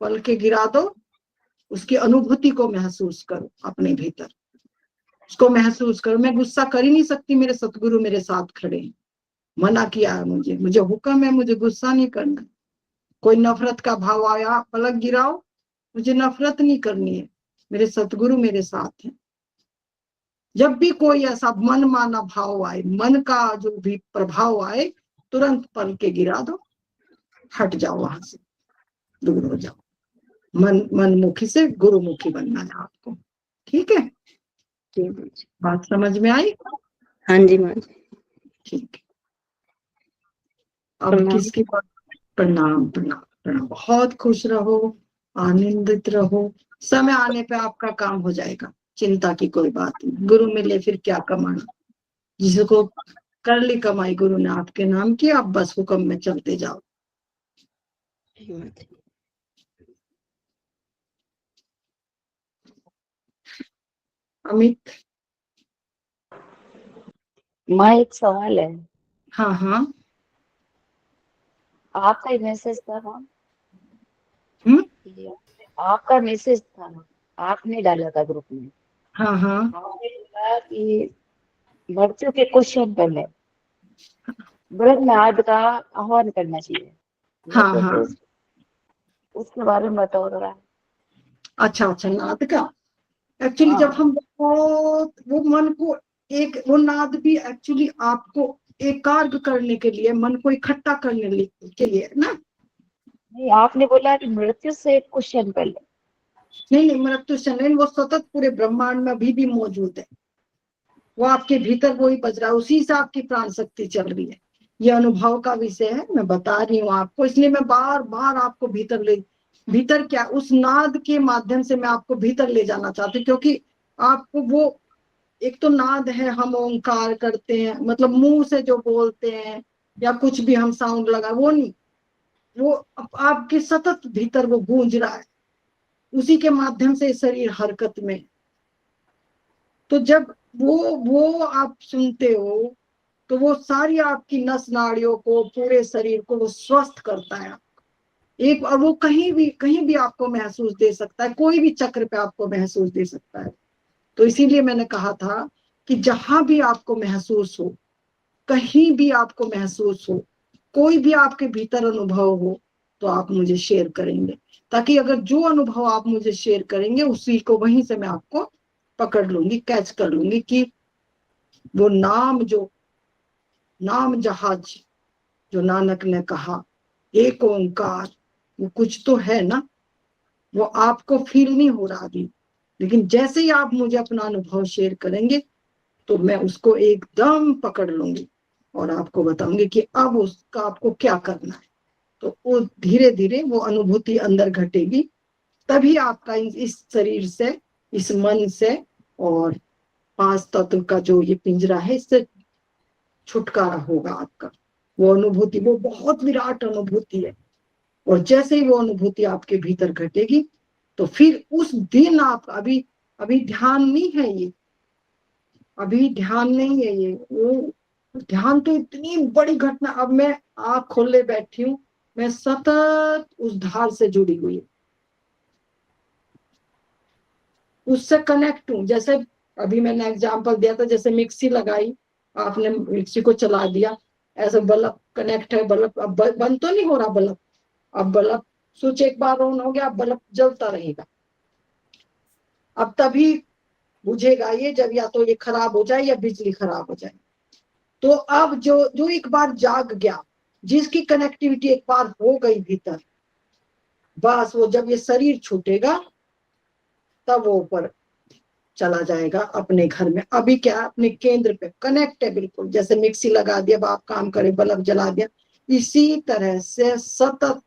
पल के गिरा दो, उसकी अनुभूति को महसूस करो अपने भीतर, उसको महसूस करो। मैं गुस्सा कर ही नहीं सकती, मेरे सतगुरु मेरे साथ खड़े हैं। मना किया है मुझे हुक्म है, मुझे गुस्सा नहीं करना। कोई नफरत का भाव आया, पलक गिराओ, मुझे नफरत नहीं करनी है, मेरे सतगुरु मेरे साथ हैं। जब भी कोई ऐसा मन माना भाव आए, मन का जो भी प्रभाव आए, तुरंत पल के गिरा दो, हट जाओ, वहां से दूर हो जाओ। मनमुखी से गुरुमुखी बनना है आपको। ठीक है, बात समझ में आई? हाँ जी माँ जी। ठीक है, अब किसकी प्रणाम प्रणाम प्रणाम। बहुत खुश रहो, आनंदित रहो, समय आने पे आपका काम हो जाएगा, चिंता की कोई बात नहीं। गुरु मिले फिर क्या कमाना, जिसको कर ली कमाई गुरु ने आपके नाम की, आप बस हुक्म में चलते जाओ। अमित, माँ एक सवाल है। हाँ हाँ। आपका ही मैसेज था ना? हम्म, आपका मैसेज था ना, आपने डाला था ग्रुप में। हाँ हाँ आपने बोला कि मृत्यु के कुछ क्षण पहले ब्रह्मनाद का आह्वान करना चाहिए। हाँ हाँ। उसके बारे में बताओ जरा। अच्छा अच्छा, नाद का एक्चुअली जब हम बहुत वो मन को एक, वो नाद भी एक्चुअली आपको एकाग्र करने के लिए, मन को इकट्ठा करने के लिए है ना। नहीं, आपने बोला कि मृत्यु से कुछ क्षण पहले। नहीं नहीं, मृत्यु से नहीं, वो सतत पूरे ब्रह्मांड में अभी भी मौजूद है, वो आपके भीतर वो ही बज रहा है, उसी से आपकी प्राण शक्ति चल रही है। ये अनुभव का विषय है, मैं बता रही हूँ आपको, इसलिए मैं बार बार आपको भीतर क्या, उस नाद के माध्यम से मैं आपको भीतर ले जाना चाहती हूँ। क्योंकि आपको वो, एक तो नाद है, हम ओंकार करते हैं, मतलब मुंह से जो बोलते हैं या कुछ भी हम साउंड लगा, वो नहीं, वो आपके सतत भीतर वो गूंज रहा है, उसी के माध्यम से शरीर हरकत में। तो जब वो आप सुनते हो तो वो सारी आपकी नस नाड़ियों को, पूरे शरीर को वो स्वस्थ करता है। एक, और वो कहीं भी आपको महसूस दे सकता है, कोई भी चक्र पे आपको महसूस दे सकता है। तो इसीलिए मैंने कहा था कि जहां भी आपको महसूस हो, कहीं भी आपको महसूस हो, कोई भी आपके भीतर अनुभव हो, तो आप मुझे शेयर करेंगे, ताकि अगर जो अनुभव आप मुझे शेयर करेंगे उसी को वहीं से मैं आपको पकड़ लूंगी, कैच कर लूंगी कि वो नाम जहाज जो नानक ने कहा, एक ओंकार, वो कुछ तो है ना, वो आपको फील नहीं हो रहा अभी, लेकिन जैसे ही आप मुझे अपना अनुभव शेयर करेंगे तो मैं उसको एकदम पकड़ लूंगी और आपको बताऊंगी कि अब उसका आपको क्या करना है। तो वो धीरे धीरे वो अनुभूति अंदर घटेगी, तभी आपका इस शरीर से, इस मन से और 5 तत्व का जो ये पिंजरा है, इससे छुटकारा होगा आपका। वो अनुभूति, वो बहुत विराट अनुभूति है, और जैसे ही वो अनुभूति आपके भीतर घटेगी तो फिर उस दिन आप, अभी ध्यान नहीं है ये, अभी ध्यान नहीं है ये, वो ध्यान तो इतनी बड़ी घटना। अब मैं आँख खोले बैठी हूँ, मैं सतत उस धार से जुड़ी हुई हूँ, उससे कनेक्ट हूँ। जैसे अभी मैंने एग्जांपल दिया था, जैसे मिक्सी लगाई, आपने मिक्सी को चला दिया, ऐसे बल्ब कनेक्ट है, बल्ब अब बंद तो नहीं हो रहा बल्ब, अब बल्ब स्विच एक बार ऑन हो गया, अब बल्ब जलता रहेगा। अब तभी बुझेगा ये जब या तो ये खराब हो जाए या बिजली खराब हो जाए। तो अब जो एक बार जाग गया, जिसकी कनेक्टिविटी एक बार हो गई भीतर, बस वो जब ये शरीर छूटेगा तब वो ऊपर चला जाएगा अपने घर में। अभी क्या, अपने केंद्र पे कनेक्ट है बिल्कुल, जैसे मिक्सी लगा दिया, अब आप काम करें, बल्ब जला दिया, इसी तरह से सतत।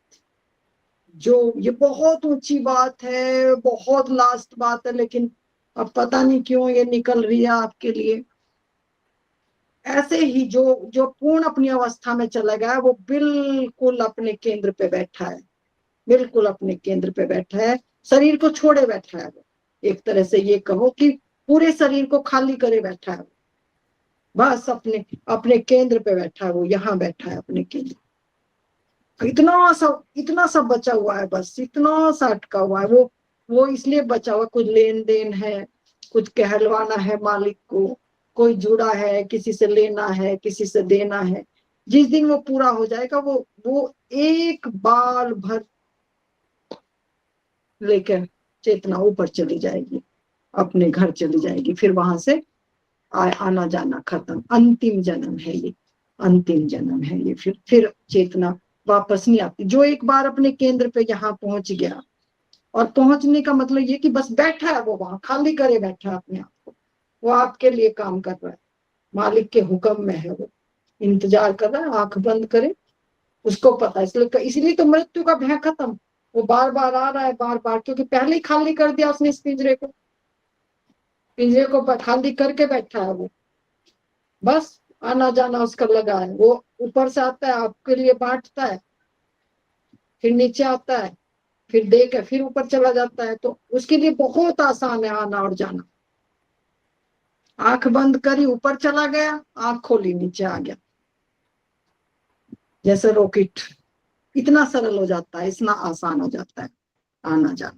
जो ये बहुत ऊंची बात है, बहुत लास्ट बात है, लेकिन अब पता नहीं क्यों ये निकल रही है आपके लिए। ऐसे ही जो पूर्ण अपनी अवस्था में चला गया, वो बिल्कुल अपने केंद्र पे बैठा है, बिल्कुल अपने केंद्र पे बैठा है, शरीर को छोड़े बैठा है वो। एक तरह से ये कहो कि पूरे शरीर को खाली करे बैठा है, बस अपने अपने केंद्र पे बैठा है, वो यहाँ बैठा है अपने केंद्र। इतना सा बचा हुआ है, बस इतना सा अटका हुआ है। वो इसलिए बचा हुआ, कुछ लेन देन है, कुछ कहलवाना है मालिक को, कोई जुड़ा है, किसी से लेना है, किसी से देना है। जिस दिन वो पूरा हो जाएगा, वो एक बाल भर लेकर चेतना ऊपर चली जाएगी, अपने घर चली जाएगी, फिर वहां से आना जाना खत्म। अंतिम जन्म है ये, अंतिम जन्म है ये, फिर चेतना वापस नहीं आती। जो एक बार अपने केंद्र पे यहाँ पहुंच गया, और पहुंचने का मतलब ये कि बस बैठा है वो, वहां खाली करे बैठा है अपने आप को, वो आपके लिए काम कर रहा है, मालिक के हुक्म में है, वो इंतजार कर रहा है, आंख बंद करे, उसको पता है। इसलिए तो मृत्यु का भय खत्म, वो बार बार आ रहा है, बार बार, क्योंकि पहले ही खाली कर दिया उसने इस पिंजरे को खाली करके बैठा है वो, बस आना जाना उसका लगा है। वो ऊपर से आता है, आपके लिए बांटता है, फिर नीचे आता है, फिर दे के फिर ऊपर चला जाता है। तो उसके लिए बहुत आसान है आना और जाना। आंख बंद करी, ऊपर चला गया, आंख खोली, नीचे आ गया, जैसे रॉकेट। इतना सरल हो जाता है, इतना आसान हो जाता है आना जाना।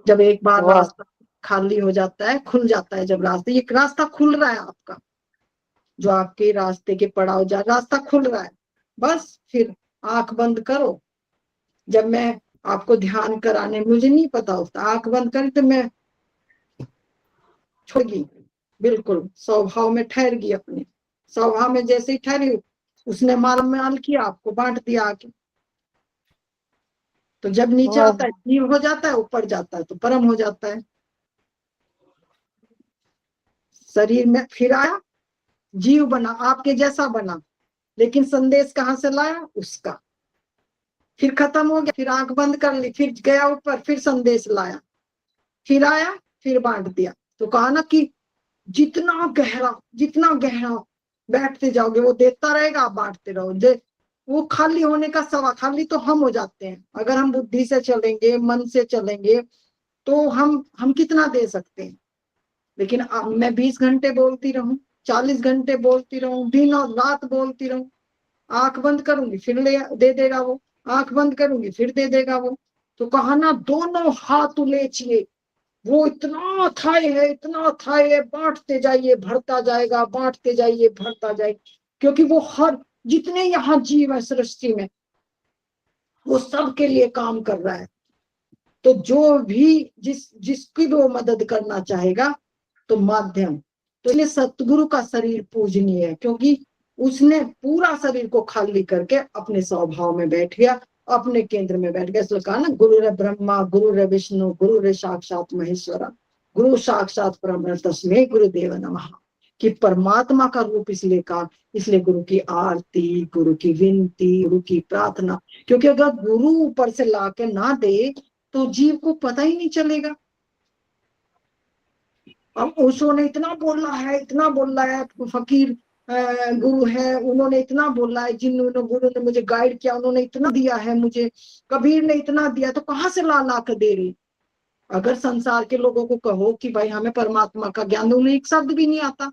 जब एक बार रास्ता खाली हो जाता है, खुल जाता है, जब ये रास्ता खुल रहा है आपका, जो आपके रास्ते के पड़ाव जा, रास्ता खुल रहा है, बस फिर आंख बंद करो। जब मैं आपको ध्यान कराने, मुझे नहीं पता होता, आंख बंद करी तो मैं छोड़ गई, बिल्कुल स्वभाव में ठहर गई, अपने स्वभाव में जैसे ही ठहरी, उसने माल किया, आपको बांट दिया आके। तो जब नीचे आता है जीव हो जाता है, ऊपर जाता है तो परम हो जाता है। शरीर में फिर आया, जीव बना, आपके जैसा बना, लेकिन संदेश कहाँ से लाया, उसका। फिर खत्म हो गया, फिर आंख बंद कर ली, फिर गया ऊपर, फिर संदेश लाया, फिर आया, फिर बांट दिया। तो कहा ना कि जितना गहरा बैठते जाओगे, वो देता रहेगा, आप बांटते रहो। वो खाली होने का सवाल, खाली तो हम हो जाते हैं अगर हम बुद्धि से चलेंगे, मन से चलेंगे, तो हम कितना दे सकते हैं। लेकिन मैं 20 घंटे बोलती रहूं, 40 घंटे बोलती रहूं, दिन और रात बोलती रहूं, आंख बंद करूंगी फिर दे देगा वो, आंख बंद करूंगी फिर दे देगा वो। तो कहा ना, दोनों हाथ उलेचिए, वो इतना अथाह है, इतना अथाह है, बांटते जाइए भरता जाएगा, बांटते जाइए भरता जाएगा। क्योंकि वो हर जितने यहाँ जीव है सृष्टि में, वो सबके लिए काम कर रहा है। तो जो भी जिसकी भी वो मदद करना चाहेगा तो माध्यम, तो इसलिए सतगुरु का शरीर पूजनीय है, क्योंकि उसने पूरा शरीर को खाली करके अपने स्वभाव में बैठ गया, अपने केंद्र में बैठ गया। इसलिए कहा ना, गुरु रे ब्रह्मा गुरु रे विष्णु गुरु रे साक्षात महेश्वरा गुरु साक्षात परम तस्मै गुरुदेव नमः, कि परमात्मा का रूप इसलिए कहा, इसलिए गुरु की आरती, गुरु की विनती, गुरु की प्रार्थना, क्योंकि अगर गुरु ऊपर से लाके ना दे तो जीव को पता ही नहीं चलेगा। अब ओशो ने इतना बोला है, इतना बोला है, फकीर गुरु है, उन्होंने इतना बोला है, जिन्होंने गुरु ने मुझे गाइड किया उन्होंने इतना दिया है मुझे, कबीर ने इतना दिया, तो कहाँ से ला के दे रही। अगर संसार के लोगों को कहो कि भाई हमें परमात्मा का ज्ञान, उन्हें एक शब्द भी नहीं आता।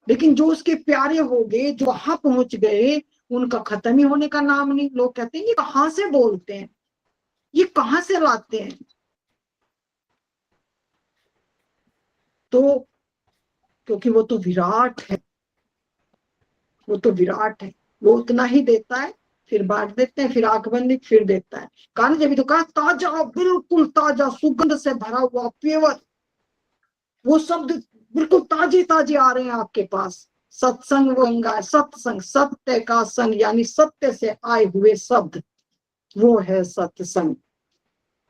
लेकिन जो उसके प्यारे हो गए, जो वहां पहुंच गए, उनका खत्म ही होने का नाम नहीं। लोग कहते हैं ये कहाँ से बोलते हैं, ये कहाँ से लाते हैं। तो क्योंकि वो तो विराट है, वो तो विराट है, वो उतना ही देता है, फिर बांट देते हैं, फिर आंख बंद फिर देता है। कान्हा जी भी तो कहा ताजा, बिल्कुल ताजा, सुगंध से भरा हुआ पेवर, वो शब्द बिल्कुल ताजे ताजे आ रहे हैं आपके पास। सत्संग वो गंगा, सत्संग सत्य का संग, यानी सत्य से आए हुए शब्द, वो है सत्संग।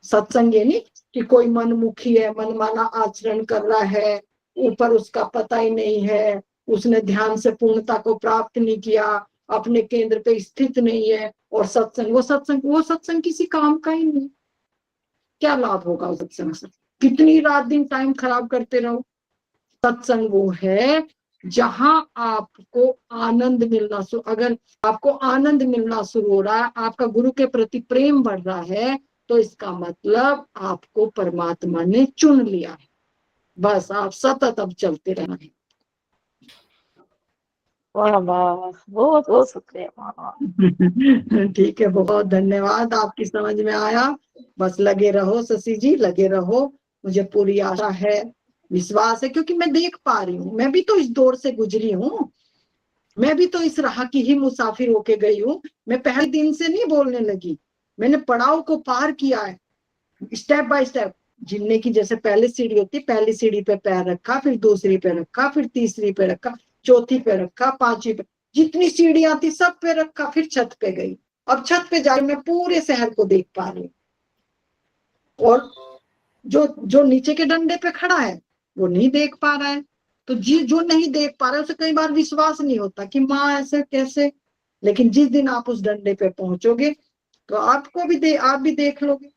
सत्संग ये नहीं कि कोई मनमुखी है, मनमाना आचरण कर रहा है, ऊपर उसका पता ही नहीं है, उसने ध्यान से पूर्णता को प्राप्त नहीं किया, अपने केंद्र पे स्थित नहीं है, और सत्संग वो सत्संग किसी काम का ही नहीं। क्या लाभ होगा उस सत्संग से? कितनी रात दिन टाइम खराब करते रहो। सत्संग वो है जहां आपको आनंद मिलना अगर आपको आनंद मिलना शुरू हो रहा है, आपका गुरु के प्रति प्रेम बढ़ रहा है, तो इसका मतलब आपको परमात्मा ने चुन लिया है। बस आप सतत अब चलते रहना है। वाह वाह, बहुत बहुत शुक्रिया। ठीक है, बहुत धन्यवाद, आपकी समझ में आया। बस लगे रहो शशि जी, लगे रहो। मुझे पूरी आशा है, विश्वास है, क्योंकि मैं देख पा रही हूँ, मैं भी तो इस दौर से गुजरी हूँ, मैं भी तो इस राह की ही मुसाफिर होके गई हूँ। मैं पहले दिन से नहीं बोलने लगी, मैंने पड़ाव को पार किया है, स्टेप बाय स्टेप। जिनने की जैसे पहली सीढ़ी होती, पहली सीढ़ी पे पैर रखा, फिर दूसरी पे रखा, फिर तीसरी पे रखा, चौथी पे रखा, पांचवी पे, जितनी सीढ़ियां थी सब पे रखा, फिर छत पे गई। अब छत पे जाकर मैं पूरे शहर को देख पा रही हूँ, और जो जो नीचे के डंडे पे खड़ा है वो नहीं देख पा रहा है। तो जो नहीं देख पा रहा है उसे कई बार विश्वास नहीं होता कि माँ ऐसे कैसे। लेकिन जिस दिन आप उस डंडे पे पहुंचोगे तो आपको भी आप भी देख लोगे।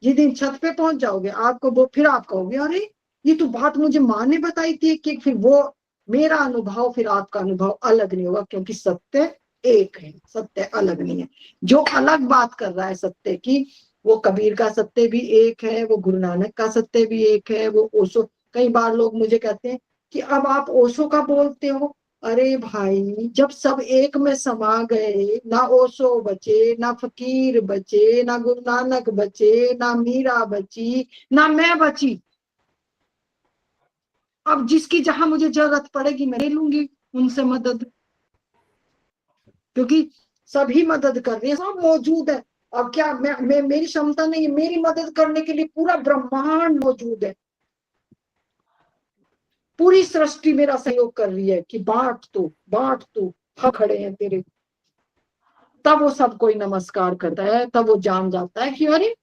जिस दिन छत पे पहुंच जाओगे आपको वो, फिर आप कहोगे अरे ये तो बात मुझे माँ ने बताई थी, कि फिर वो मेरा अनुभव फिर आपका अनुभव अलग नहीं होगा, क्योंकि सत्य एक है, सत्य अलग नहीं है। जो अलग बात कर रहा है सत्य की, वो कबीर का सत्य भी एक है, वो गुरु नानक का सत्य भी एक है, वो ओशो। कई बार लोग मुझे कहते हैं कि अब आप ओशो का बोलते हो। अरे भाई, जब सब एक में समा गए, ना ओशो बचे, ना फकीर बचे, ना गुरु नानक बचे, ना मीरा बची, ना मैं बची, अब जिसकी जहां मुझे जरूरत पड़ेगी मैं ले लूंगी उनसे मदद, क्योंकि सभी मदद कर रहे हैं, सब मौजूद है। अब क्या मैं मेरी क्षमता नहीं है, मेरी मदद करने के लिए पूरा ब्रह्मांड मौजूद है, पूरी सृष्टि मेरा सहयोग कर रही है कि बांट तू, हम खड़े हैं तेरे। तब वो सब कोई नमस्कार करता है, तब वो जान जाता है कि अरे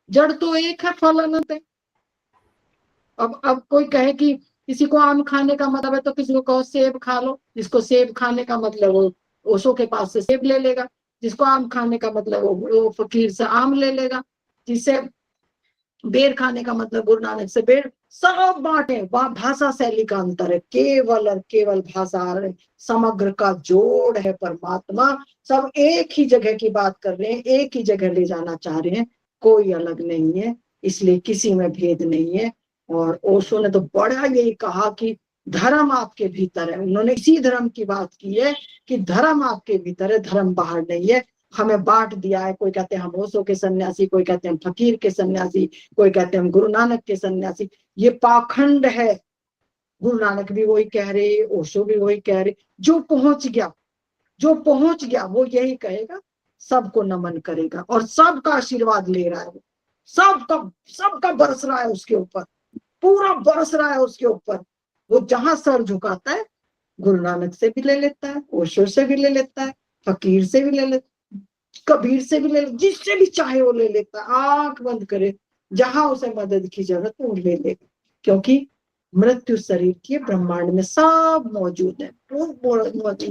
जड़ तो एक है, फल अनंत है। अब कोई कहे कि किसी को आम खाने का मतलब है तो किसी को कहो सेब खा लो, जिसको सेब खाने का मतलब वो ओशो के पास से सेब ले लेगा, जिसको आम खाने का मतलब वो फकीर से आम ले लेगा, जिससे बेर खाने का मतलब गुरु नानक से बेर। सब बांटे, भाषा शैली का अंतर है, केवल और केवल भाषा, समग्र का जोड़ है परमात्मा। सब एक ही जगह की बात कर रहे हैं, एक ही जगह ले जाना चाह रहे हैं, कोई अलग नहीं है, इसलिए किसी में भेद नहीं है। और ओशो ने तो बड़ा यही कहा कि धर्म आपके भीतर है, उन्होंने इसी धर्म की बात की है कि धर्म आपके भीतर है, धर्म बाहर नहीं है। हमें बांट दिया है, कोई कहते हैं हम ओशो के सन्यासी, कोई कहते हैं फकीर के सन्यासी, कोई कहते हैं हम गुरु नानक के सन्यासी। ये पाखंड है, गुरु नानक भी वही कह रहे, ओशो भी वही कह रहे। जो पहुंच गया वो यही कहेगा सबको नमन करेगा और सबका आशीर्वाद ले रहा है वो, सबका सबका बरस रहा है उसके ऊपर, पूरा बरस रहा है उसके ऊपर। वो जहां सर झुकाता है, गुरु नानक से भी ले लेता है, ओशो से भी ले लेता है, फकीर से भी ले लेता है, कबीर से भी ले लेता, जिससे भी चाहे वो ले लेता है। आंख बंद करे, जहां उसे मदद की जरूरत है वो ले लेगा, क्योंकि मृत्यु शरीर की ब्रह्मांड में सब मौजूद है।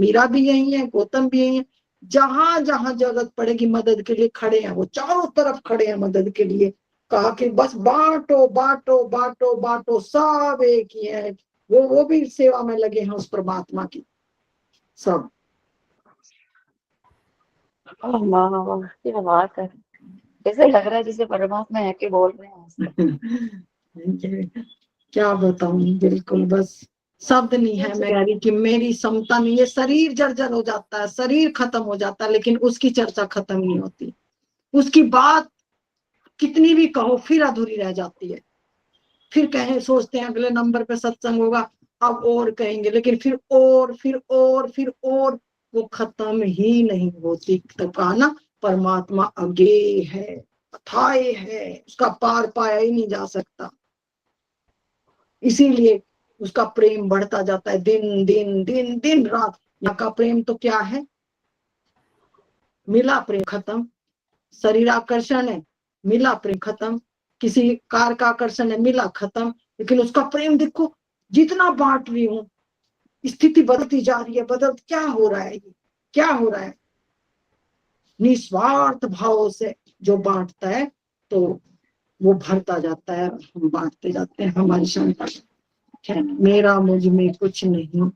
मीरा भी यही है, गौतम भी यही है, जहां जहां जरूरत पड़ेगी मदद के लिए खड़े हैं, वो चारों तरफ खड़े हैं मदद के लिए। कहा कि बस बांटो बांटो बांटो बांटो, सब एक ही है। वो भी सेवा में लगे हैं उस परमात्मा की, सब। वाह वाह वाह, क्या बात है। ऐसे लग रहा है जैसे परमात्मा है के बोल रहे हैं। क्या बताऊं, बिल्कुल बस शब्द नहीं है। मैं कह रही कि मेरी समता नहीं, ये शरीर जर्जर हो जाता है, शरीर खत्म हो जाता है, लेकिन उसकी चर्चा खत्म नहीं होती। उसकी बात कितनी भी कहो फिर अधूरी रह जाती है। फिर कहें, सोचते हैं अगले नंबर पे सत्संग होगा, अब और कहेंगे, लेकिन फिर और फिर और फिर और, वो खत्म ही नहीं होती। तो कहा ना, परमात्मा अगे है, अथाय है, उसका पार पाया ही नहीं जा सकता। इसीलिए उसका प्रेम बढ़ता जाता है, दिन दिन दिन दिन रात। यहाँ का प्रेम तो क्या है, मिला प्रेम खत्म, शरीर आकर्षण है, मिला प्रेम खत्म, किसी कार का आकर्षण है, मिला खत्म। लेकिन उसका प्रेम देखो, जितना बांट रही हूं, स्थिति बदलती जा रही है, बदल क्या हो रहा है, ये क्या हो रहा है। निस्वार्थ भाव से जो बांटता है तो वो भरता जाता है, हम बांटते जाते हैं। हमारी क्षमता है, मेरा मुझ में कुछ नहीं,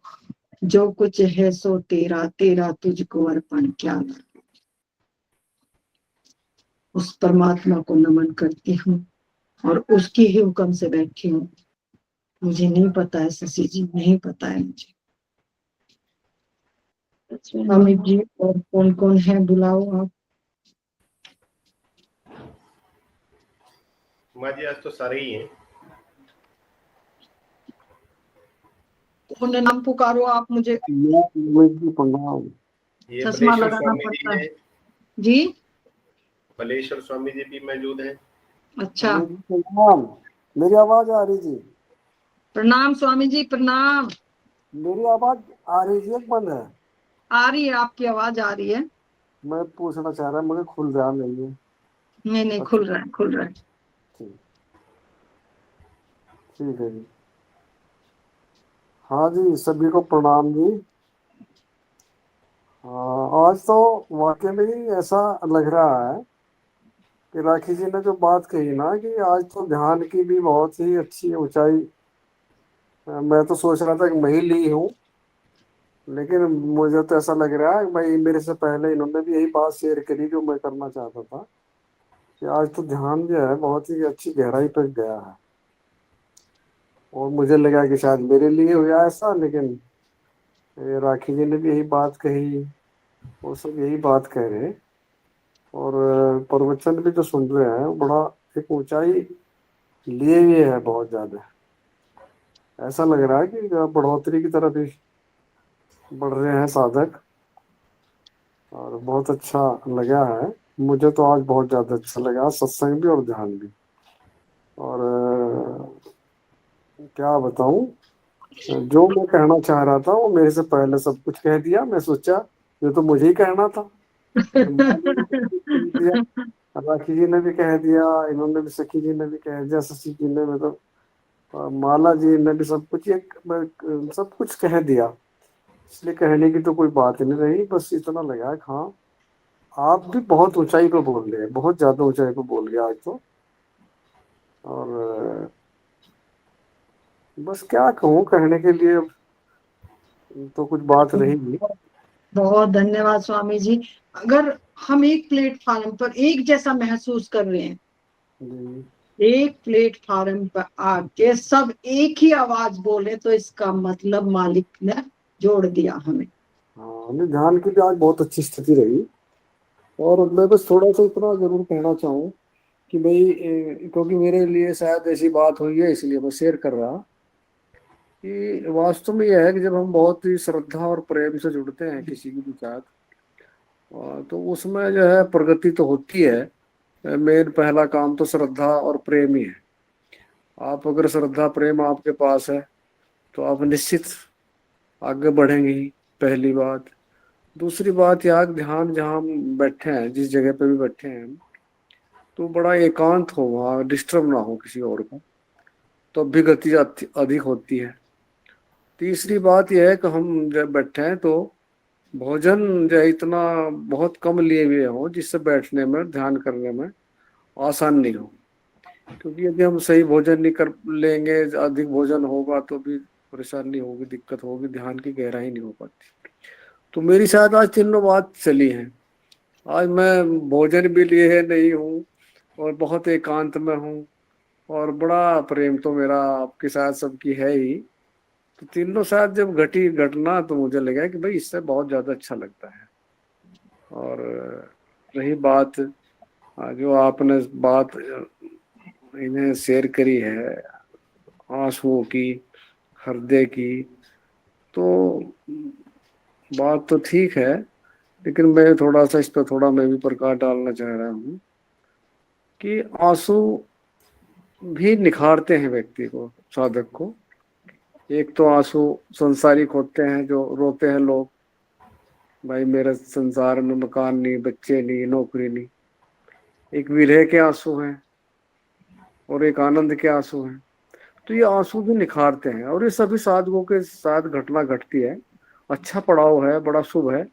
जो कुछ है सो तेरा, तेरा तुझको अर्पण क्या। उस परमात्मा को नमन करती हूँ और उसकी ही हुक्म से बैठी हूँ। मुझे नहीं पता है शशि जी, नहीं पता है मुझे। अमित जी और कौन कौन है, बुलाओ आप। माँ जी आज तो सारे ही हैं। कौन नाम पुकारो आप मुझे, ये चश्मा बलेश्वर लगाना स्वामी पड़ता जी है हैं, जी। बलेश्वर स्वामी जी भी मौजूद हैं। अच्छा, मेरी आवाज आ रही जी? प्रणाम स्वामी जी, प्रणाम। मेरी आवाज आ रही जी? एक बंद है? आ रही है, आपकी आवाज आ रही है। मैं पूछना चाह रहा, मुझे खुल रहा नहीं है। नहीं नहीं, अच्छा, खुल रहा है, खुल रहा है। ठीक ठीक है जी। हाँ जी, सभी को प्रणाम जी। हाँ, आज तो वाकई में ही ऐसा लग रहा है कि राखी जी ने जो बात कही ना, कि आज तो ध्यान की भी बहुत ही अच्छी ऊंचाई। मैं तो सोच रहा था कि मैं ही ली हूँ, लेकिन मुझे तो ऐसा लग रहा है भाई, मेरे से पहले इन्होंने भी यही बात शेयर करी जो मैं करना चाहता था, कि आज तो ध्यान जो है बहुत ही अच्छी गहराई पर गया है। और मुझे लगा कि शायद मेरे लिए हुआ ऐसा, लेकिन ये राखी जी ने भी यही बात कही, वो सब यही बात कह रहे हैं। और प्रवचन भी जो सुन रहे हैं वो बड़ा एक ऊंचाई लिए हुए है बहुत ज्यादा। ऐसा लग रहा है कि बढ़ोतरी की तरफ ही बढ़ रहे हैं साधक, और बहुत अच्छा लगा है। मुझे तो आज बहुत ज्यादा अच्छा लगा, सत्संग भी और ध्यान भी। और क्या बताऊं, जो मैं कहना चाह रहा था वो मेरे से पहले सब कुछ कह दिया। मैं सोचा ये तो मुझे ही कहना था, तो मैंने भी सब कुछ कह दिया। राखी जी ने भी कह दिया, इन्होंने भी, सखी जी ने भी कह दिया, शशि जी ने, मतलब माला जी ने भी सब कुछ सब कुछ कह दिया। इसलिए कहने की तो कोई बात नहीं रही, बस इतना लगा कि हाँ, आप भी बहुत ऊंचाई पे बोल रहे हैं, बहुत ज्यादा ऊंचाई पे बोल गया आज तो। और बस क्या कहूँ, कहने के लिए अब तो कुछ बात रही नहीं। बहुत धन्यवाद स्वामी जी। अगर हम एक प्लेटफॉर्म पर एक जैसा महसूस कर रहे हैं, जी एक प्लेटफॉर्म पर आके सब एक ही आवाज बोले, तो इसका मतलब मालिक ने जोड़ दिया हमें। हाँ, नहीं, ध्यान की भी आज बहुत अच्छी स्थिति रही। और मैं बस थोड़ा सा इतना जरूर कहना चाहूँ कि भाई, क्योंकि मेरे लिए शायद ऐसी बात हुई है, इसलिए मैं शेयर कर रहा कि वास्तव में यह है कि जब हम बहुत ही श्रद्धा और प्रेम से जुड़ते हैं किसी के भी साथ, तो उसमें जो है प्रगति तो होती है। मेन पहला काम तो श्रद्धा और प्रेम ही है। आप अगर श्रद्धा प्रेम आपके पास है तो आप निश्चित आगे बढ़ेंगे ही, पहली बात। दूसरी बात, यहाँ ध्यान जहाँ हम बैठे हैं, जिस जगह पे भी बैठे हैं हम, तो बड़ा एकांत हो, वहाँ डिस्टर्ब ना हो किसी और को, तो भी गति अधिक होती है। तीसरी बात यह है कि हम जब बैठे हैं तो भोजन जो है इतना बहुत कम लिए हुए हो जिससे बैठने में ध्यान करने में आसान नहीं हो। क्योंकि यदि हम सही भोजन नहीं कर लेंगे, अधिक भोजन होगा तो भी परेशानी होगी, दिक्कत होगी, ध्यान की गहराई नहीं हो पाती। तो मेरी शायद आज तीनों बात चली हैं। आज मैं भोजन भी लिए नहीं हूँ और बहुत एकांत में हूँ, और बड़ा प्रेम तो मेरा आपके साथ सबकी है ही। तो तीनों साथ जब घटी घटना तो मुझे लगा कि भाई इससे बहुत ज्यादा अच्छा लगता है। और रही बात जो आपने बात इन्हें शेयर करी है आंसुओं की, हृदय की, तो बात तो ठीक है, लेकिन मैं थोड़ा सा इस पर थोड़ा मैं भी प्रकाश डालना चाह रहा हूँ कि आंसू भी निखारते हैं व्यक्ति को, साधक को। एक तो आंसू संसारिक होते हैं, जो रोते हैं लोग, भाई मेरे संसार में मकान नहीं, बच्चे नहीं, नौकरी नहीं। एक विरह के आंसू हैं और एक आनंद के आंसू हैं। तो ये आंसू भी निखारते हैं, और ये सभी साधकों के साथ घटना घटती है। अच्छा पड़ाव है, बड़ा शुभ है।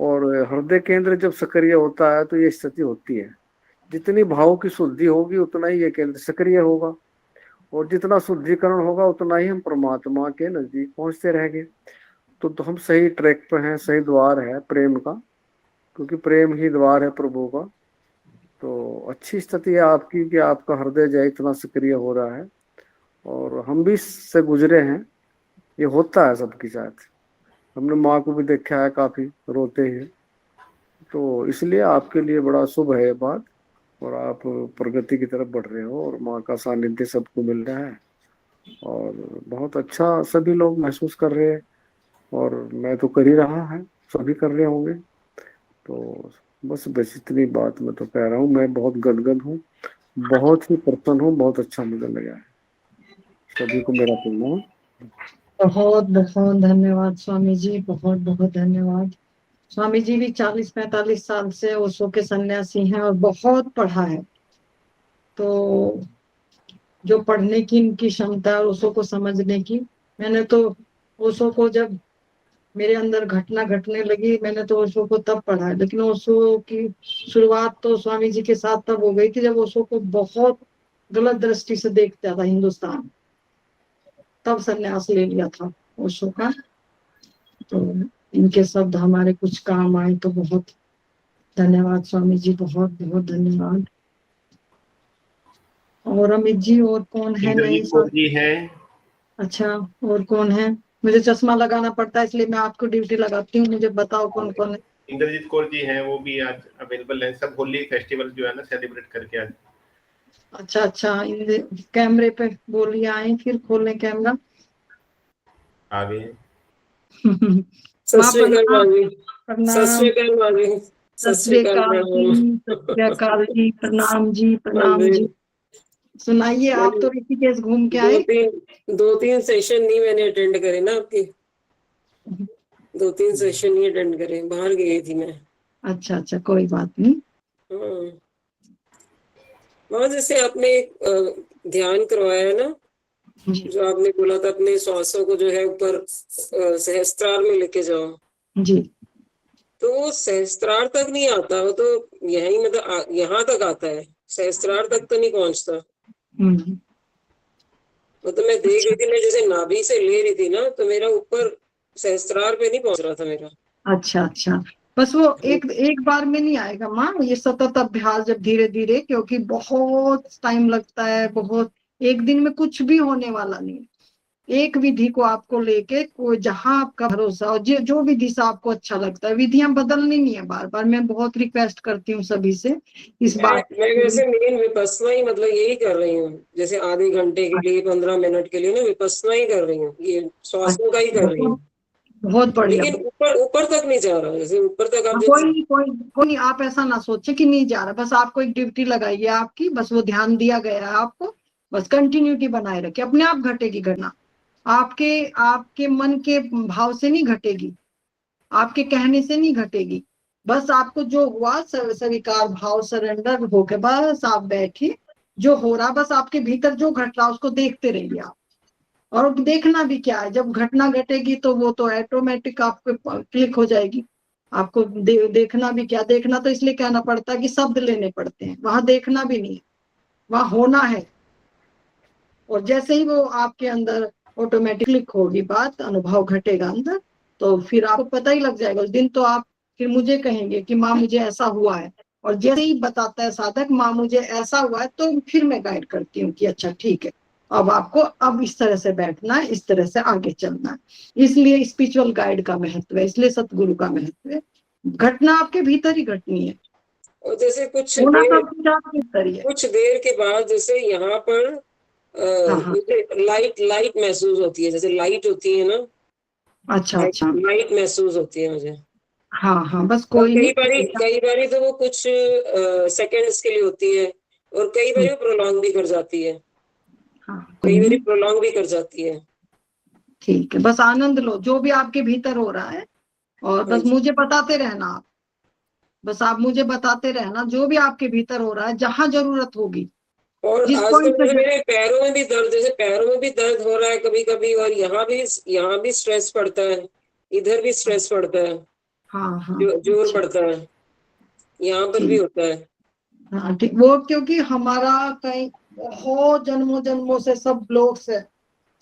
और हृदय केंद्र जब सक्रिय होता है तो ये स्थिति होती है। जितनी भाव की शुद्धि होगी उतना ही ये केंद्र सक्रिय होगा, और जितना शुद्धिकरण होगा उतना ही हम परमात्मा के नजदीक पहुंचते रहेंगे। तो हम सही ट्रैक पे हैं, सही द्वार है प्रेम का, क्योंकि प्रेम ही द्वार है प्रभु का। तो अच्छी स्थिति है आपकी कि आपका हृदय जो है इतना सक्रिय हो रहा है, और हम भी इससे गुजरे हैं। ये होता है सबके साथ, हमने माँ को भी देखा है काफी रोते हैं। तो इसलिए आपके लिए बड़ा शुभ है ये बात, और आप प्रगति की तरफ बढ़ रहे हो, और माँ का सानिध्य सबको मिल रहा है, और बहुत अच्छा सभी लोग महसूस कर रहे हैं। और मैं तो कर ही रहा है, सभी कर रहे होंगे। तो बस इतनी बात मैं तो कह रहा हूँ। मैं बहुत गदगद हूँ, बहुत ही प्रसन्न हूँ, बहुत अच्छा मुझे लगा है। सभी को मेरा प्रणाम। बहुत बहुत धन्यवाद स्वामी जी, बहुत बहुत धन्यवाद। स्वामी जी भी 40-45 साल से ओशो के सन्यासी हैं और बहुत पढ़ा है। तो जो पढ़ने की इनकी क्षमता है ओशो को समझने की, मैंने तो ओशो को जब मेरे अंदर घटना घटने लगी, मैंने तो ओशो को तब पढ़ा है। लेकिन ओशो की शुरुआत तो स्वामी जी के साथ तब हो गई थी जब ओशो को बहुत गलत दृष्टि से देखता था हिंदुस्तान, तब संन्यास ले लिया था ओशो का। तो इनके शब्द हमारे कुछ काम आए, तो बहुत धन्यवाद स्वामी जी, बहुत बहुत धन्यवाद। और अमित जी, और कौन है नए इंद्रजीत कौर जी हैं। अच्छा, और कौन है? मुझे चश्मा लगाना पड़ता है इसलिए मैं आपको ड्यूटी लगाती हूँ। मुझे बताओ कौन कौन है। इंद्रजीत कौर जी हैं, वो भी आज अवेलेबल हैं। सब होली फेस्टिवल जो है ना सेलिब्रेट करके आज। अच्छा अच्छा, कैमरे पे बोलिए, आए फिर खोलें कैमरा। आ गए। माँ प्रणाम, सत श्री अकाल मामी। सत श्री अकाल जी, सत श्री अकाल जी, प्रणाम जी, प्रणाम जी। सुनाइए, आप तो ऋषिकेश घूम के आए। दो तीन सेशन नहीं मैंने अटेंड करे ना आपके, 2-3 सेशन नहीं अटेंड करे, बाहर गई थी मैं। अच्छा अच्छा, कोई बात नहीं। वहाँ जैसे आपने ध्यान करवाया है ना, जो आपने बोला था अपने श्वासों को जो है ऊपर सहस्त्रार में लेके जाओ जी, तो वो सहस्त्रार तक नहीं आता, वो तो यही मतलब यहाँ तक आता है, सहस्त्रार तक तो नहीं पहुंचता। वो तो मैं देख रही थी, मैं जैसे नाभि से ले रही थी ना, तो मेरा ऊपर सहस्त्रार पे नहीं पहुंच रहा था मेरा। अच्छा अच्छा, बस वो एक बार में नहीं आएगा माँ, ये सतत अभ्यास जब धीरे धीरे, क्योंकि बहुत टाइम लगता है, बहुत एक दिन में कुछ भी होने वाला नहीं। एक विधि को आपको लेके कोई जहां आपका भरोसा हो, जो विधि से आपको अच्छा लगता है, विधियां बदलनी नहीं है बार बार। मैं बहुत रिक्वेस्ट करती हूँ सभी से इस बात। मैं वैसे मेन विपस्सना ही मतलब यही कर रही हूँ, जैसे आधे घंटे के लिए 15 मिनट के लिए ना विपस्सना ही कर रही हूँ, ये श्वासों का ही कर रही हूँ। बहुत बढ़िया। लेकिन ऊपर ऊपर तक नहीं जा रहा, जैसे ऊपर तक आप कोई नहीं, कोई नहीं, आप ऐसा ना सोचे कि नहीं जा रहा, बस आपको एक ड्यूटी लगाई है आपकी, बस वो ध्यान दिया गया है आपको, बस कंटिन्यूटी बनाए रखे, अपने आप घटेगी घटना, आपके आपके मन के भाव से नहीं घटेगी, आपके कहने से नहीं घटेगी, बस आपको जो हुआ स्वीकार भाव सरेंडर होके बस आप बैठिए, जो हो रहा बस आपके भीतर जो घट रहा उसको देखते रहिए आप। और देखना भी क्या है, जब घटना घटेगी तो वो तो ऑटोमेटिक आपको क्लिक हो जाएगी, आपको देखना भी क्या, देखना तो इसलिए कहना पड़ता है कि शब्द लेने पड़ते हैं, वहां देखना भी नहीं है, वहां होना है। और जैसे ही वो आपके अंदर ऑटोमेटिक क्लिक होगी बात, अनुभव घटेगा अंदर, तो फिर आपको पता ही लग जाएगा उस दिन, तो आप फिर मुझे कहेंगे कि माँ मुझे ऐसा हुआ है, और जैसे ही बताता है साधक माँ मुझे ऐसा हुआ है, तो फिर मैं गाइड करती हूँ कि अच्छा ठीक है, अब आपको अब इस तरह से बैठना है, इस तरह से आगे चलना है। इसलिए स्पिरिचुअल गाइड का महत्व है, इसलिए सतगुरु का महत्व है, घटना आपके भीतर ही घटनी है, और जैसे कुछ होना देर सब कुछ आपके भीतर ही है। कुछ देर के बाद जैसे यहाँ पर हाँ हाँ, मुझे लाइट लाइट महसूस होती है, जैसे लाइट होती है ना, अच्छा अच्छा, लाइट महसूस होती है मुझे। हाँ हाँ, बस और कोई नहीं। कई बारी तो वो कुछ सेकंड्स के लिए होती है, और कई बारी वो प्रोलॉन्ग भी कर जाती है, हाँ, कई बारी नहीं, प्रोलॉन्ग भी कर जाती है। ठीक है, बस आनंद लो जो भी आपके भीतर हो रहा है, और हाँ बस जी। मुझे बताते रहना आप, बस आप मुझे बताते रहना जो भी आपके भीतर हो रहा है, जहां जरूरत होगी, और जिस आजकल पॉइंट जैसे पे। मेरे पैरों में भी दर्द, जैसे पैरों में भी दर्द हो रहा है कभी कभी, और यहाँ भी स्ट्रेस पड़ता है, इधर भी स्ट्रेस पड़ता है, हाँ हाँ, जो जोर अच्छा, पड़ता है, यहाँ पर भी ठीक, होता है। हाँ ठीक, वो क्योंकि हमारा कहीं बहुत जन्मों जन्मों से सब लोग से,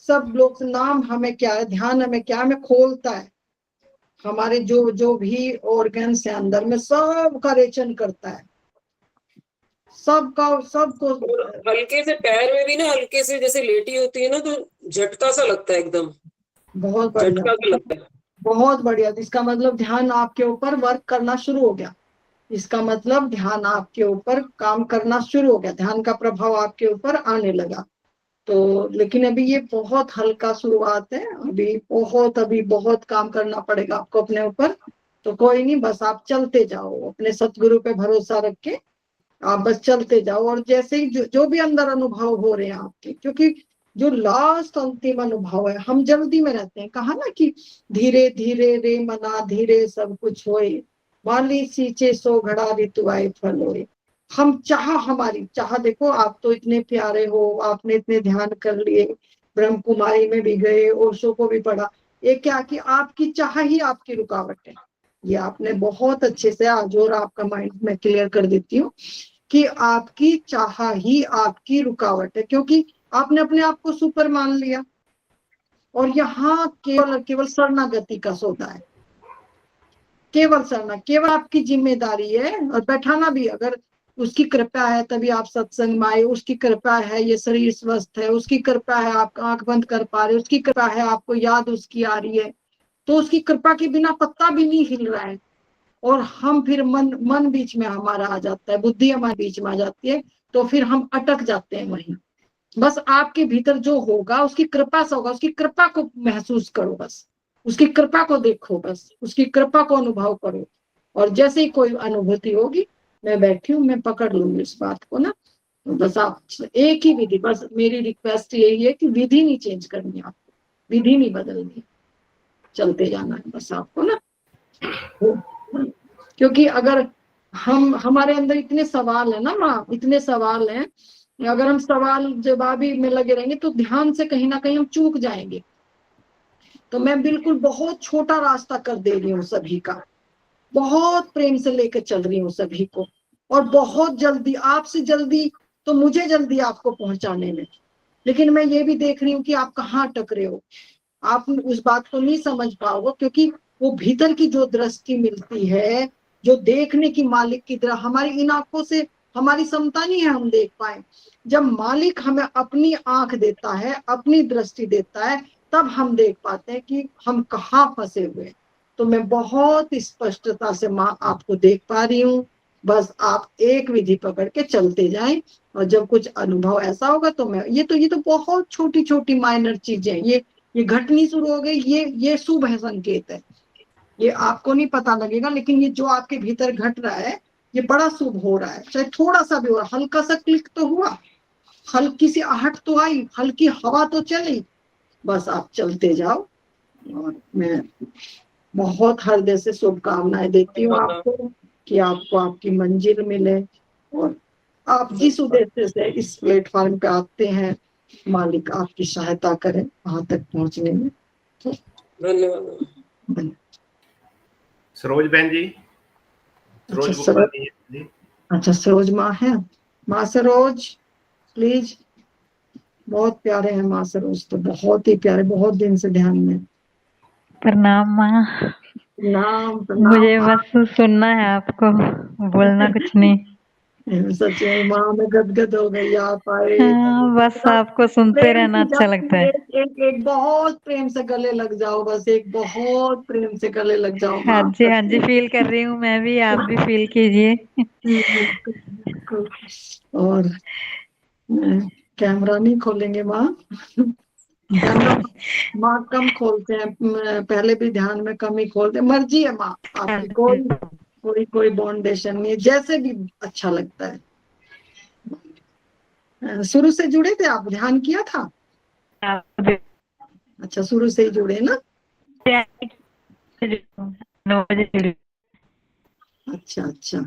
सब लोग से नाम हमें क्या है, ध्यान हमें क्या है, हमें खोलता है, हमारे जो जो भी ऑर्गन्स है अंदर में सब का रेचन करता है, सबका सबको। और हल्के से पैर में भी ना, हल्के से जैसे लेटी होती है ना, तो झटका सा लगता है, एकदम बहुत बढ़िया, झटका सा लगता है। बहुत बढ़िया, इसका मतलब ध्यान आपके ऊपर वर्क करना शुरू हो गया, इसका मतलब ध्यान आपके ऊपर काम करना शुरू हो गया, ध्यान का प्रभाव आपके ऊपर आने लगा। तो लेकिन अभी ये बहुत हल्का शुरुआत है, अभी बहुत काम करना पड़ेगा आपको अपने ऊपर। तो कोई नहीं, बस आप चलते जाओ, अपने सतगुरु पे भरोसा रख के आप बस चलते जाओ, और जैसे ही जो भी अंदर अनुभव हो रहे हैं आपके, क्योंकि जो लास्ट अंतिम अनुभव है, हम जल्दी में रहते हैं, कहा ना कि धीरे धीरे रे मना धीरे सब कुछ होए, वाली सींचे सो घड़ा ऋतु आए फल होए। हम हमारी चाह देखो, आप तो इतने प्यारे हो, आपने इतने ध्यान कर लिए, ब्रह्म कुमारी में भी गए, ओशो को भी पढ़ा, ये क्या कि आपकी चाह ही आपकी रुकावट है, ये आपने बहुत अच्छे से आज और आपका माइंड में क्लियर कर देती हूँ कि आपकी चाह ही आपकी रुकावट है, क्योंकि आपने अपने आप को सुपर मान लिया, और यहाँ केवल केवल शरणागति का सौदा है, केवल शरणा, केवल आपकी जिम्मेदारी है, और बैठाना भी अगर उसकी कृपा है तभी आप सत्संग में आए, उसकी कृपा है ये शरीर स्वस्थ है, उसकी कृपा है आप आंख बंद कर पा रहे, उसकी कृपा है आपको याद उसकी आ रही है, तो उसकी कृपा के बिना पत्ता भी नहीं हिल रहा है, और हम फिर मन बीच में हमारा आ जाता है, बुद्धि हमारे बीच में आ जाती है, तो फिर हम अटक जाते हैं वहीं। बस आपके भीतर जो होगा उसकी कृपा से होगा, उसकी कृपा को महसूस करो, बस उसकी कृपा को देखो, बस उसकी कृपा को अनुभव करो, और जैसे ही कोई अनुभूति होगी, मैं बैठी हूँ, मैं पकड़ लूंगी इस बात को ना। तो बस आप एक ही विधि, बस मेरी रिक्वेस्ट यही है कि विधि नहीं चेंज करनी है आपको, विधि नहीं बदलनी, चलते जाना है बस आपको ना। क्योंकि अगर हमारे अंदर इतने सवाल है ना माँ, इतने सवाल हैं, अगर हम सवाल जवाबी में लगे रहेंगे तो ध्यान से कहीं ना कहीं हम चूक जाएंगे। तो मैं बिल्कुल बहुत छोटा रास्ता कर दे रही हूँ सभी का, बहुत प्रेम से लेकर चल रही हूँ सभी को, और बहुत जल्दी, आपसे जल्दी तो मुझे जल्दी आपको पहुंचाने में, लेकिन मैं ये भी देख रही हूँ कि आप कहाँ अटक रहे हो, आप उस बात को नहीं समझ पाओगे, क्योंकि वो भीतर की जो दृष्टि मिलती है, जो देखने की मालिक की तरह, हमारी इन आंखों से हमारी क्षमता नहीं है हम देख पाए, जब मालिक हमें अपनी आंख देता है, अपनी दृष्टि देता है, तब हम देख पाते हैं कि हम कहाँ फंसे हुए हैं। तो मैं बहुत स्पष्टता से माँ आपको देख पा रही हूँ, बस आप एक विधि पकड़ के चलते जाएं, और जब कुछ अनुभव ऐसा होगा तो मैं ये तो बहुत छोटी छोटी माइनर चीजें, ये ये घटनी शुरू हो गई, ये शुभ है, संकेत है। ये आपको नहीं पता लगेगा, लेकिन ये जो आपके भीतर घट रहा है ये बड़ा शुभ हो रहा है। चाहे थोड़ा सा भी हो रहा, हल्का सा क्लिक तो हुआ, हल्की सी आहट तो आई, हल्की हवा तो चली, बस आप चलते जाओ। और मैं बहुत हृदय से शुभकामनाएं देती हूँ आपको कि आपको आपकी मंजिल मिले, और आप जिस उद्देश्य से इस प्लेटफॉर्म पे आते हैं, मालिक आपकी सहायता करें वहां तक पहुंचने में। तो धन्यवाद। सरोज बहन जी, सरोज अच्छा, गोपाल जी जी। अच्छा सरोज माँ है, माँ सरोज प्लीज। बहुत प्यारे हैं माँ सरोज, तो बहुत ही प्यारे, बहुत दिन से ध्यान में। प्रणाम माँ। प्रणाम प्रणाम मुझे माँ। बस सुनना है आपको, बोलना कुछ नहीं। सच में माँ में गदगद हो गई, आप आए। हाँ, बस आपको सुनते प्रेम रहना से अच्छा जब लगता है। एक बहुत प्रेम से गले लग जाओ, बस एक बहुत प्रेम से गले लग जाओ हाँ माँ। जी, हाँ जी, फील कर रही हूँ मैं भी, आप भी फील कीजिए। बिल्कुल, बिल्कुल। और कैमरा नहीं खोलेंगे माँ, कैमरा माँ कम खोलते हैं, पहले भी ध्यान में कम ही खोलते हैं। मर्जी है माँ आपकी, कोई बाउंडेशन नहीं है, जैसे भी अच्छा लगता है। शुरू से जुड़े थे आप, ध्यान किया था? अच्छा, शुरू से ही जुड़े ना। 9 बजे जुड़ी। अच्छा अच्छा,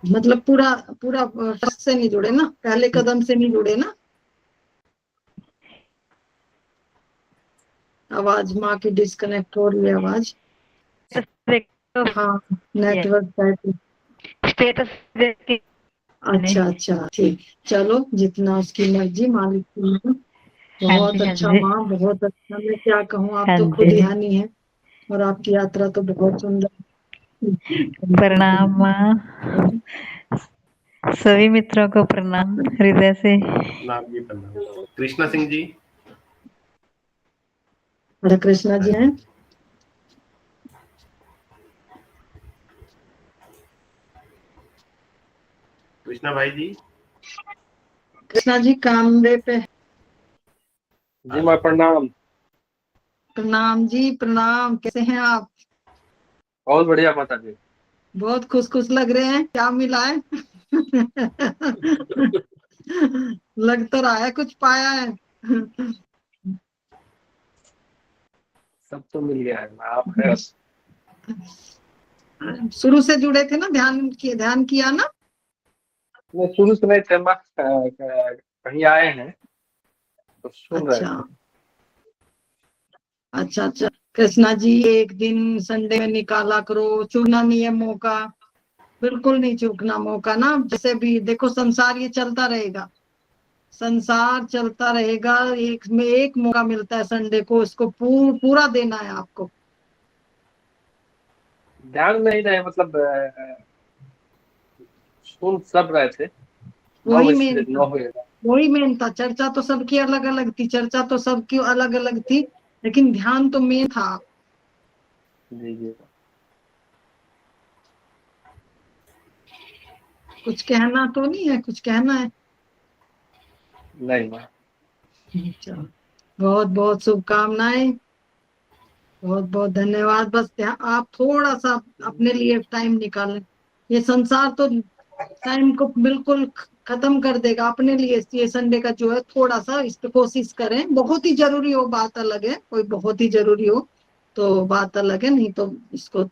मतलब पूरा पूरा फर्स्ट से नहीं जुड़े ना, पहले कदम से नहीं जुड़े ना। आवाज माँ की डिस्कनेक्ट हो रही है आवाज। हाँ, नेटवर्क। स्टेटस देख के। अच्छा अच्छा, ठीक। चलो, जितना उसकी मर्जी, मालिक की मर्जी। हाँ बहुत जी, हाँ अच्छा जी, माँ, बहुत अच्छा। मैं क्या कहूँ, आप हाँ तो खुद जी। ध्यानी है, और आपकी यात्रा तो बहुत सुंदर। प्रणाम माँ, सभी मित्रों को प्रणाम हृदय से। प्रणाम जी, प्रणाम। कृष्णा सिंह जी। हरे कृष्णा जी हैं। कृष्णा भाई जी। कृष्णा जी कामरे पे। जी माँ प्रणाम। प्रणाम जी, प्रणाम। कैसे हैं आप? बहुत बढ़िया माता जी। बहुत खुश खुश लग रहे हैं, क्या मिला है? लग तो रहा है कुछ पाया है। सब तो मिल गया है, आप है। शुरू से जुड़े थे ना, ध्यान किया ना? मैं शुरू से नहीं थे माँ, कहीं आए हैं तो सुन रहे अच्छा थे। अच्छा अच्छा। कृष्णा जी, एक दिन संडे में निकाला करो, चूकना नहीं है मौका, बिल्कुल नहीं चूकना मौका ना। जैसे भी देखो, संसार ये चलता रहेगा, संसार चलता रहेगा, एक में एक मौका मिलता है संडे को, इसको पूरा देना है आपको। ध्यान में ही रहे, मतलब सुन सब रहे थे। 9 वही बजे मेन से था, 9 बजे तक। वही मेन था। चर्चा तो सबकी अलग अलग थी, चर्चा तो सबकी अलग अलग थी, लेकिन ध्यान तो मेन था। जी जी। कुछ कहना तो नहीं है, कुछ कहना है? नहीं माँ। चलो, बहुत बहुत शुभकामनाएं, बहुत बहुत धन्यवाद। बस आप थोड़ा सा अपने लिए टाइम निकालें, ये संसार तो टाइम को बिल्कुल खत्म कर देगा अपने लिए। ये संडे का जो है, थोड़ा सा इस पे कोशिश करें। बहुत ही जरूरी हो बात अलग है, कोई बहुत ही जरूरी हो तो बात अलग है, नहीं तो इसको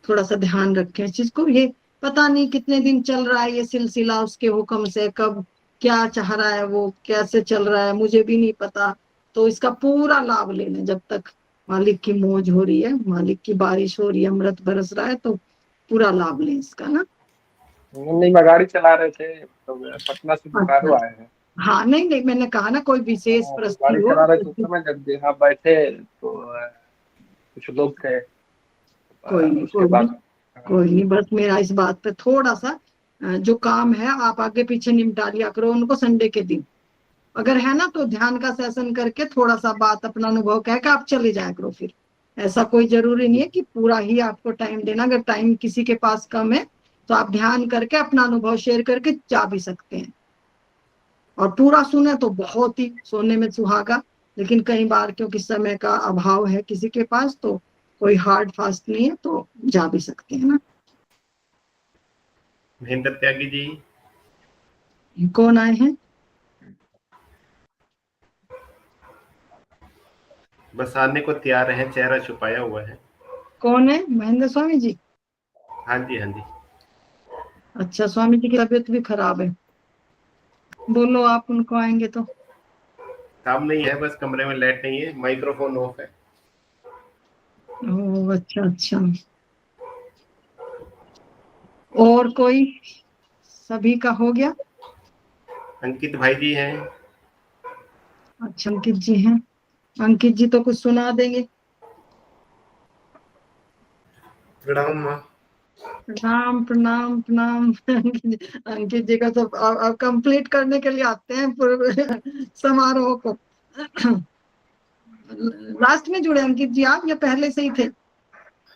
थोड़ा सा ध्यान रखें इस चीज को। ये पता नहीं कितने दिन चल रहा है ये सिलसिला, उसके हुक्म से कब क्या चाह रहा है, वो कैसे चल रहा है, मुझे भी नहीं पता। तो इसका पूरा लाभ ले लें, जब तक मालिक की मौज हो रही है, मालिक की बारिश हो रही है, अमृत बरस रहा है, तो पूरा लाभ लें इसका ना। नहीं मैं गाड़ी चला रहे थे तो पटना से बोकारो अच्छा, आए हैं। हाँ, नहीं नहीं, मैंने कहा ना कोई विशेष हाँ, तो परिस्थिति गाड़ी हो। चला रहे थे, उस समय जब यहाँ बैठे तो कुछ लोग थे। कोई नहीं, उसके कोई नहीं, बाद कोई नहीं। बस मेरा इस बात पे थोड़ा सा जो काम है आप आगे पीछे निपटा लिया करो उनको संडे के दिन। अगर है ना, तो ध्यान का सेशन करके थोड़ा सा बात अपना अनुभव कह के आप चले जाया करो। फिर ऐसा कोई जरूरी नहीं है कि पूरा ही आपको टाइम देना। अगर टाइम किसी के पास कम है तो आप ध्यान करके अपना अनुभव शेयर करके जा भी सकते हैं। और पूरा सुने तो बहुत ही सोने में सुहागा, लेकिन कई बार क्योंकि समय का अभाव है किसी के पास, तो कोई हार्ड फास्ट नहीं है, तो जा भी सकते हैं ना। महेंद्र त्यागी जी। कौन आए हैं? बस आने को तैयार है, चेहरा छुपाया हुआ है। कौन है? महेंद्र स्वामी जी? हाँ जी, हाँ जी। अच्छा, स्वामी जी की तबीयत भी खराब है। बोलो आप उनको आएंगे तो। काम नहीं है, बस कमरे में लाइट नहीं है, माइक्रोफोन ऑफ है। ओह, अच्छा अच्छा। और कोई? सभी का हो गया? अंकित भाई जी हैं। अच्छा, अंकित जी हैं। अंकित जी तो कुछ सुना देंगे। प्रणाम माँ। प्रणाम प्रणाम प्रणाम। अंकित जी का तो अब कंप्लीट करने के लिए आते हैं पूरे समारोह को। लास्ट में जुड़े अंकित जी आप, या पहले से ही थे?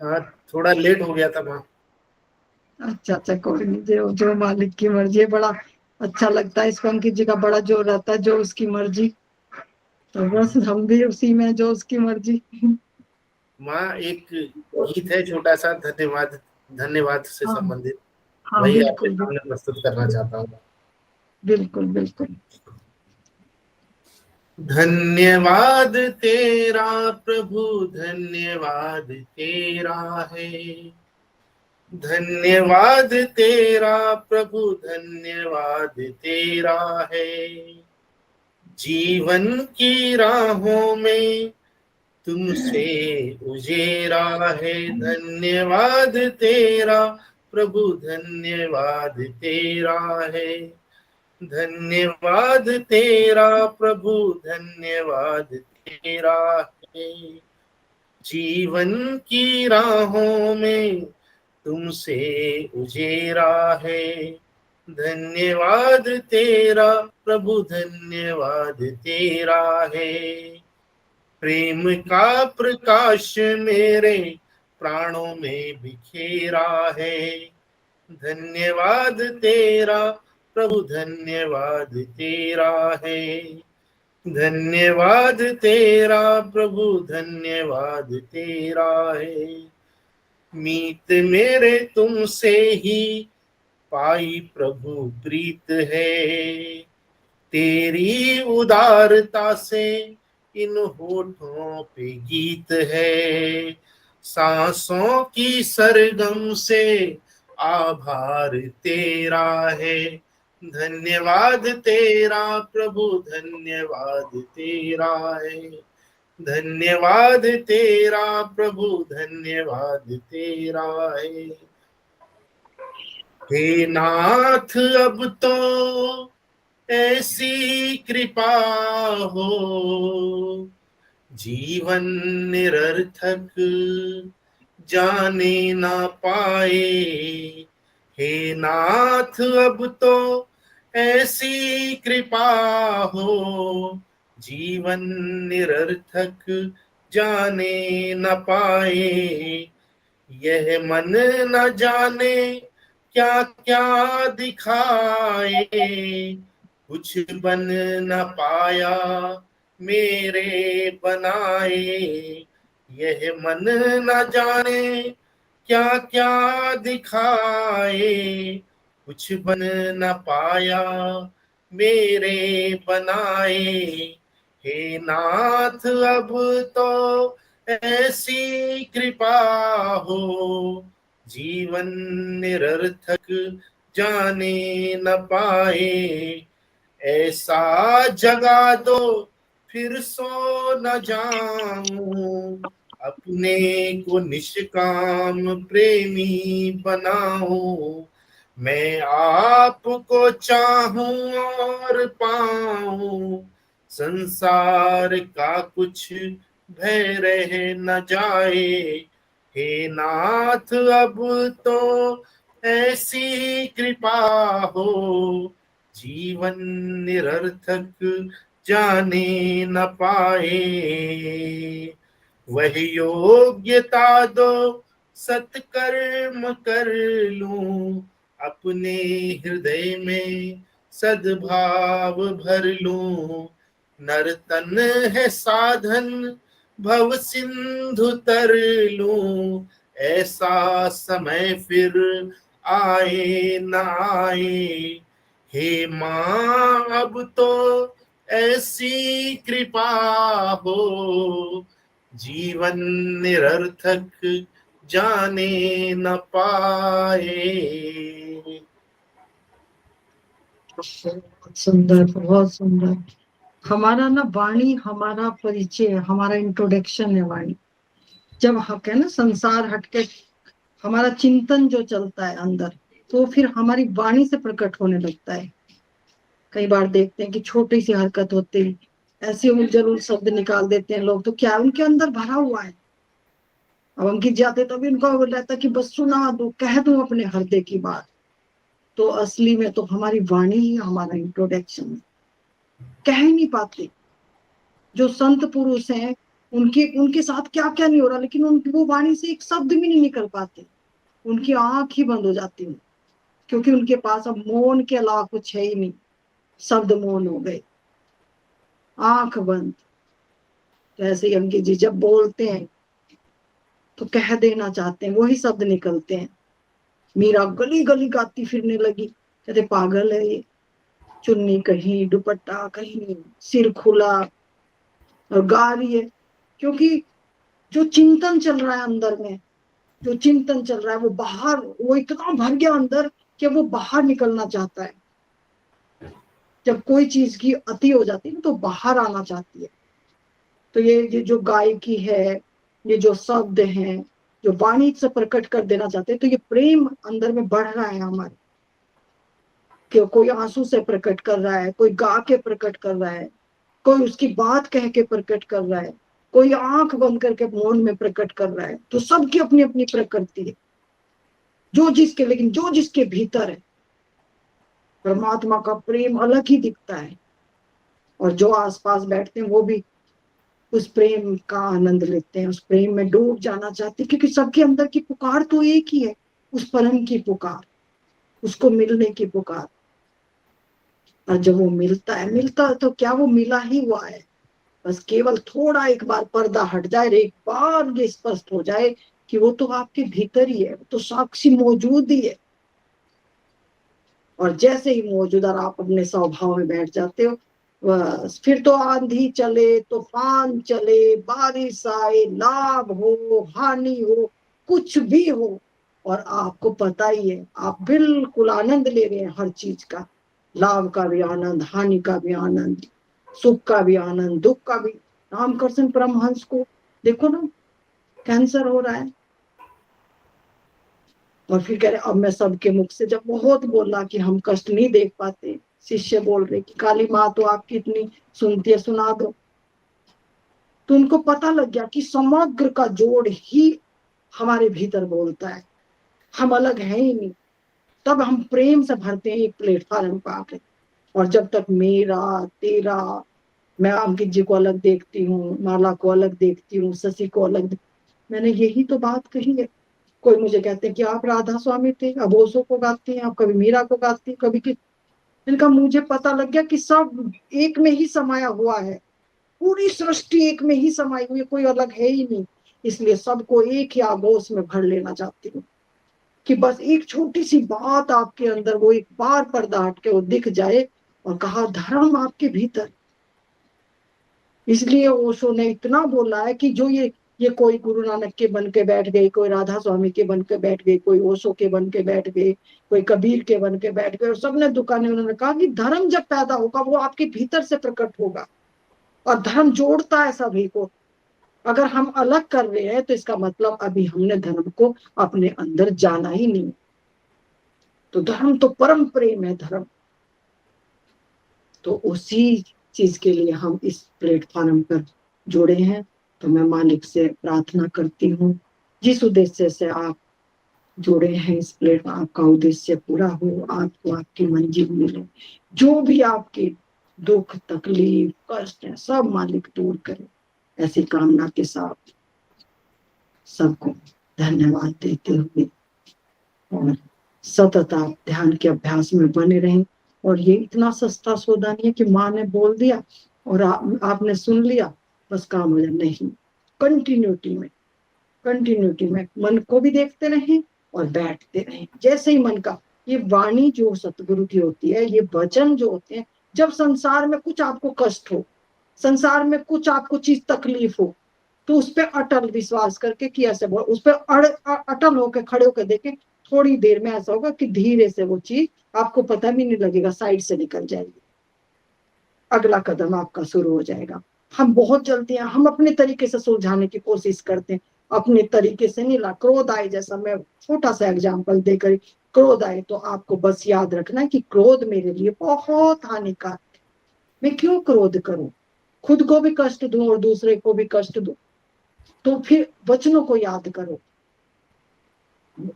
हाँ, थोड़ा लेट हो गया था माँ। अच्छा अच्छा, कोई नहीं, जो जो मालिक की मर्जी है। बड़ा अच्छा लगता है इसको, अंकित जी का बड़ा जोर रहता है, जो उसकी मर्जी। तो बस हम भी उसी में, जो उसकी मर्जी। माँ, एक गीत है छोटा सा, धन्यवाद, धन्यवाद से हाँ संबंधित, हाँ, वही आपके बिल्कुल सामने प्रस्तुत करना चाहता हूँ। बिल्कुल बिल्कुल। धन्यवाद तेरा प्रभु, धन्यवाद तेरा है। धन्यवाद तेरा प्रभु, धन्यवाद तेरा है। जीवन की राहों में तुमसे उजेरा है। धन्यवाद तेरा प्रभु, धन्यवाद तेरा है। धन्यवाद तेरा प्रभु, धन्यवाद तेरा है। जीवन की राहों में तुमसे उजेरा है। धन्यवाद तेरा प्रभु, धन्यवाद तेरा है। प्रेम का प्रकाश मेरे प्राणों में बिखेरा है। धन्यवाद तेरा प्रभु, धन्यवाद तेरा है। धन्यवाद तेरा प्रभु, धन्यवाद तेरा है। मीत मेरे तुमसे ही पाई प्रभु प्रीत है। तेरी उदारता से इन होठों पे गीत है। सांसों की सरगम से आभार तेरा है। धन्यवाद तेरा प्रभु, धन्यवाद तेरा है। धन्यवाद तेरा प्रभु, धन्यवाद तेरा है। हे नाथ, अब तो ऐसी कृपा हो, जीवन निरर्थक जाने ना पाए। हे नाथ, अब तो ऐसी कृपा हो, जीवन निरर्थक जाने न पाए। यह मन न जाने क्या क्या दिखाए, कुछ बन न पाया मेरे बनाए। यह मन न जाने क्या क्या दिखाए, कुछ बन न पाया मेरे बनाए। हे नाथ, अब तो ऐसी कृपा हो, जीवन निरर्थक जाने न पाए। ऐसा जगा दो फिर सो न जाऊं, अपने को निष्काम प्रेमी बनाऊं। मैं आपको चाहूं और पाऊं, संसार का कुछ भय रह न जाए। हे नाथ, अब तो ऐसी कृपा हो, जीवन निरर्थक जाने न पाए। वही योग्यता दो सत्कर्म कर लूं, अपने हृदय में सद्भाव भर लूं। नर्तन है साधन भव सिंधु तर लूं, ऐसा समय फिर आए न आए। हे माँ अब तो ऐसी कृपा हो, जीवन निरर्थक जाने न पाए। बहुत सुंदर, बहुत सुंदर। हमारा ना वाणी हमारा परिचय, हमारा इंट्रोडक्शन है वाणी। जब हक है ना संसार हटके हमारा चिंतन जो चलता है अंदर, तो फिर हमारी वाणी से प्रकट होने लगता है। कई बार देखते हैं कि छोटी सी हरकत होती ऐसे उलझुल शब्द निकाल देते हैं लोग, तो क्या उनके अंदर भरा हुआ है। अब अंकित जाते तो भी उनको रहता कि बस सुना दो, कह दूं अपने हृदय की बात। तो असली में तो हमारी वाणी ही हमारा इंट्रोडक्शन है। कह ही नहीं पाते। जो संत पुरुष हैं उनके साथ क्या क्या नहीं हो रहा, लेकिन उनकी वो वाणी से एक शब्द भी नहीं निकल पाते। उनकी आंख ही बंद हो जाती है, क्योंकि उनके पास अब मौन के अलावा कुछ है ही नहीं। शब्द मौन हो गए, आंख बंद। तो ऐसे ही अंकित जी जब बोलते हैं तो कह देना चाहते हैं, वही शब्द निकलते हैं। मीरा गली गली गाती फिरने लगी, कहते पागल है ये, चुन्नी कहीं, दुपट्टा कहीं, सिर खुला और गा रही है। क्योंकि जो चिंतन चल रहा है अंदर में, जो चिंतन चल रहा है वो बाहर, वो इतना भर गया अंदर कि वो बाहर निकलना चाहता है। जब कोई चीज की अति हो जाती है ना तो बाहर आना चाहती है। तो ये जो गायकी है, ये जो शब्द हैं, जो वाणी से प्रकट कर देना चाहते हैं, तो ये प्रेम अंदर में बढ़ रहा है हमारे। कि कोई आंसू से प्रकट कर रहा है, कोई गा के प्रकट कर रहा है, कोई उसकी बात कह के प्रकट कर रहा है, कोई आंख बंद करके मौन में प्रकट कर रहा है। तो सबकी अपनी अपनी प्रकृति है, लेकिन जो जिसके भीतर है परमात्मा का प्रेम अलग ही दिखता है। और जो आसपास बैठते हैं वो भी उस प्रेम का आनंद लेते हैं, उस प्रेम में डूब जाना चाहते हैं, क्योंकि सबके अंदर की पुकार तो एक ही है, उस परम की पुकार, उसको मिलने की पुकार। और जब वो मिलता है तो क्या वो मिला ही हुआ है। बस केवल थोड़ा एक बार पर्दा हट जाए, एक बार ये स्पष्ट हो जाए कि वो तो आपके भीतर ही है, तो साक्षी मौजूद ही है। और जैसे ही मौजूद और आप अपने स्वभाव में बैठ जाते हो, बस फिर तो आंधी चले, तूफान चले, बारिश आए, लाभ हो हानि हो, कुछ भी हो, और आपको पता ही है आप बिल्कुल आनंद ले रहे हैं हर चीज का। लाभ का भी आनंद, हानि का भी आनंद, सुख का भी आनंद, दुख का भी। रामकृष्ण परमहंस को देखो ना, कैंसर हो रहा है और फिर कह रहे अब मैं सबके मुख से, जब बहुत बोला कि हम कष्ट नहीं देख पाते, शिष्य बोल रहे कि काली माँ तो आपकी इतनी सुनती है, सुना दो। तो उनको पता लग गया कि समग्र का जोड़ ही हमारे भीतर बोलता है, हम अलग हैं ही नहीं। तब हम प्रेम से भरते हैं एक प्लेटफॉर्म पर आके। और जब तक मेरा तेरा, मैं अंकित जी को अलग देखती हूँ, माला को अलग देखती हूँ, शशि को अलग, मैंने यही तो बात कही है। कोई मुझे कहते हैं कि आप राधा स्वामी थे, अब ओशो को गाती हैं, आप कभी मीरा को गाती हैं, कभी कि इनका। मुझे पता लग गया कि सब एक में ही समाया हुआ है, पूरी सृष्टि एक में ही समाई हुई है, कोई अलग है ही नहीं। इसलिए सबको एक ही आगोश में भर लेना चाहती हूँ कि बस एक छोटी सी बात आपके अंदर, वो एक बार पर्दा हट के वो दिख जाए और कहा धर्म आपके भीतर। इसलिए ओशो ने इतना बोला है कि जो ये कोई गुरु नानक के बन के बैठ गए, कोई राधा स्वामी के बन के बैठ गए, कोई ओशो के बन के बैठ गए, कोई कबीर के बन के बैठ गए, और सबने दुकानें, उन्होंने कहा कि धर्म जब पैदा होगा वो आपके भीतर से प्रकट होगा। और धर्म जोड़ता है सभी को। अगर हम अलग कर रहे हैं तो इसका मतलब अभी हमने धर्म को अपने अंदर जाना ही नहीं। तो धर्म तो परम प्रेम है धर्म। तो उसी चीज के लिए हम इस प्लेटफॉर्म पर जुड़े हैं। तो मैं मालिक से प्रार्थना करती हूँ, जिस उद्देश्य से आप जुड़े हैं इस प्लेटफॉर्म, आपका उद्देश्य पूरा हो, आपको आपकी मंजिल मिले। जो भी आपके दुख तकलीफ कष्ट है सब मालिक दूर करे, ऐसी कामना के साथ सबको धन्यवाद देते हुए, और सतत आप ध्यान के अभ्यास में बने रहें। और ये इतना सस्ता सौदा नहीं है कि माँ ने बोल दिया और आपने सुन लिया बस काम हो जाए, नहीं, कंटिन्यूटी में मन को भी देखते रहें और बैठते रहें। जैसे ही मन का, ये वाणी जो सतगुरु की होती है, ये वचन जो होते हैं, जब संसार में कुछ आपको कष्ट हो, संसार में कुछ आपको चीज तकलीफ हो, तो उस पर अटल विश्वास करके कि ऐसे बोल, उस पर अटल होकर खड़े होकर देखें, थोड़ी देर में ऐसा होगा कि धीरे से वो चीज आपको पता भी नहीं लगेगा, साइड से निकल जाएगी, अगला कदम आपका शुरू हो जाएगा। हम बहुत जल्दी हैं, हम अपने तरीके से सुलझाने की कोशिश करते हैं, अपने तरीके से नहीं ला। क्रोध आए, जैसा मैं छोटा सा एग्जांपल देकर, क्रोध आए तो आपको बस याद रखना है कि क्रोध मेरे लिए बहुत हानिकारक है। मैं क्यों क्रोध करूं, खुद को भी कष्ट दूं और दूसरे को भी कष्ट दूं। तो फिर वचनों को याद करो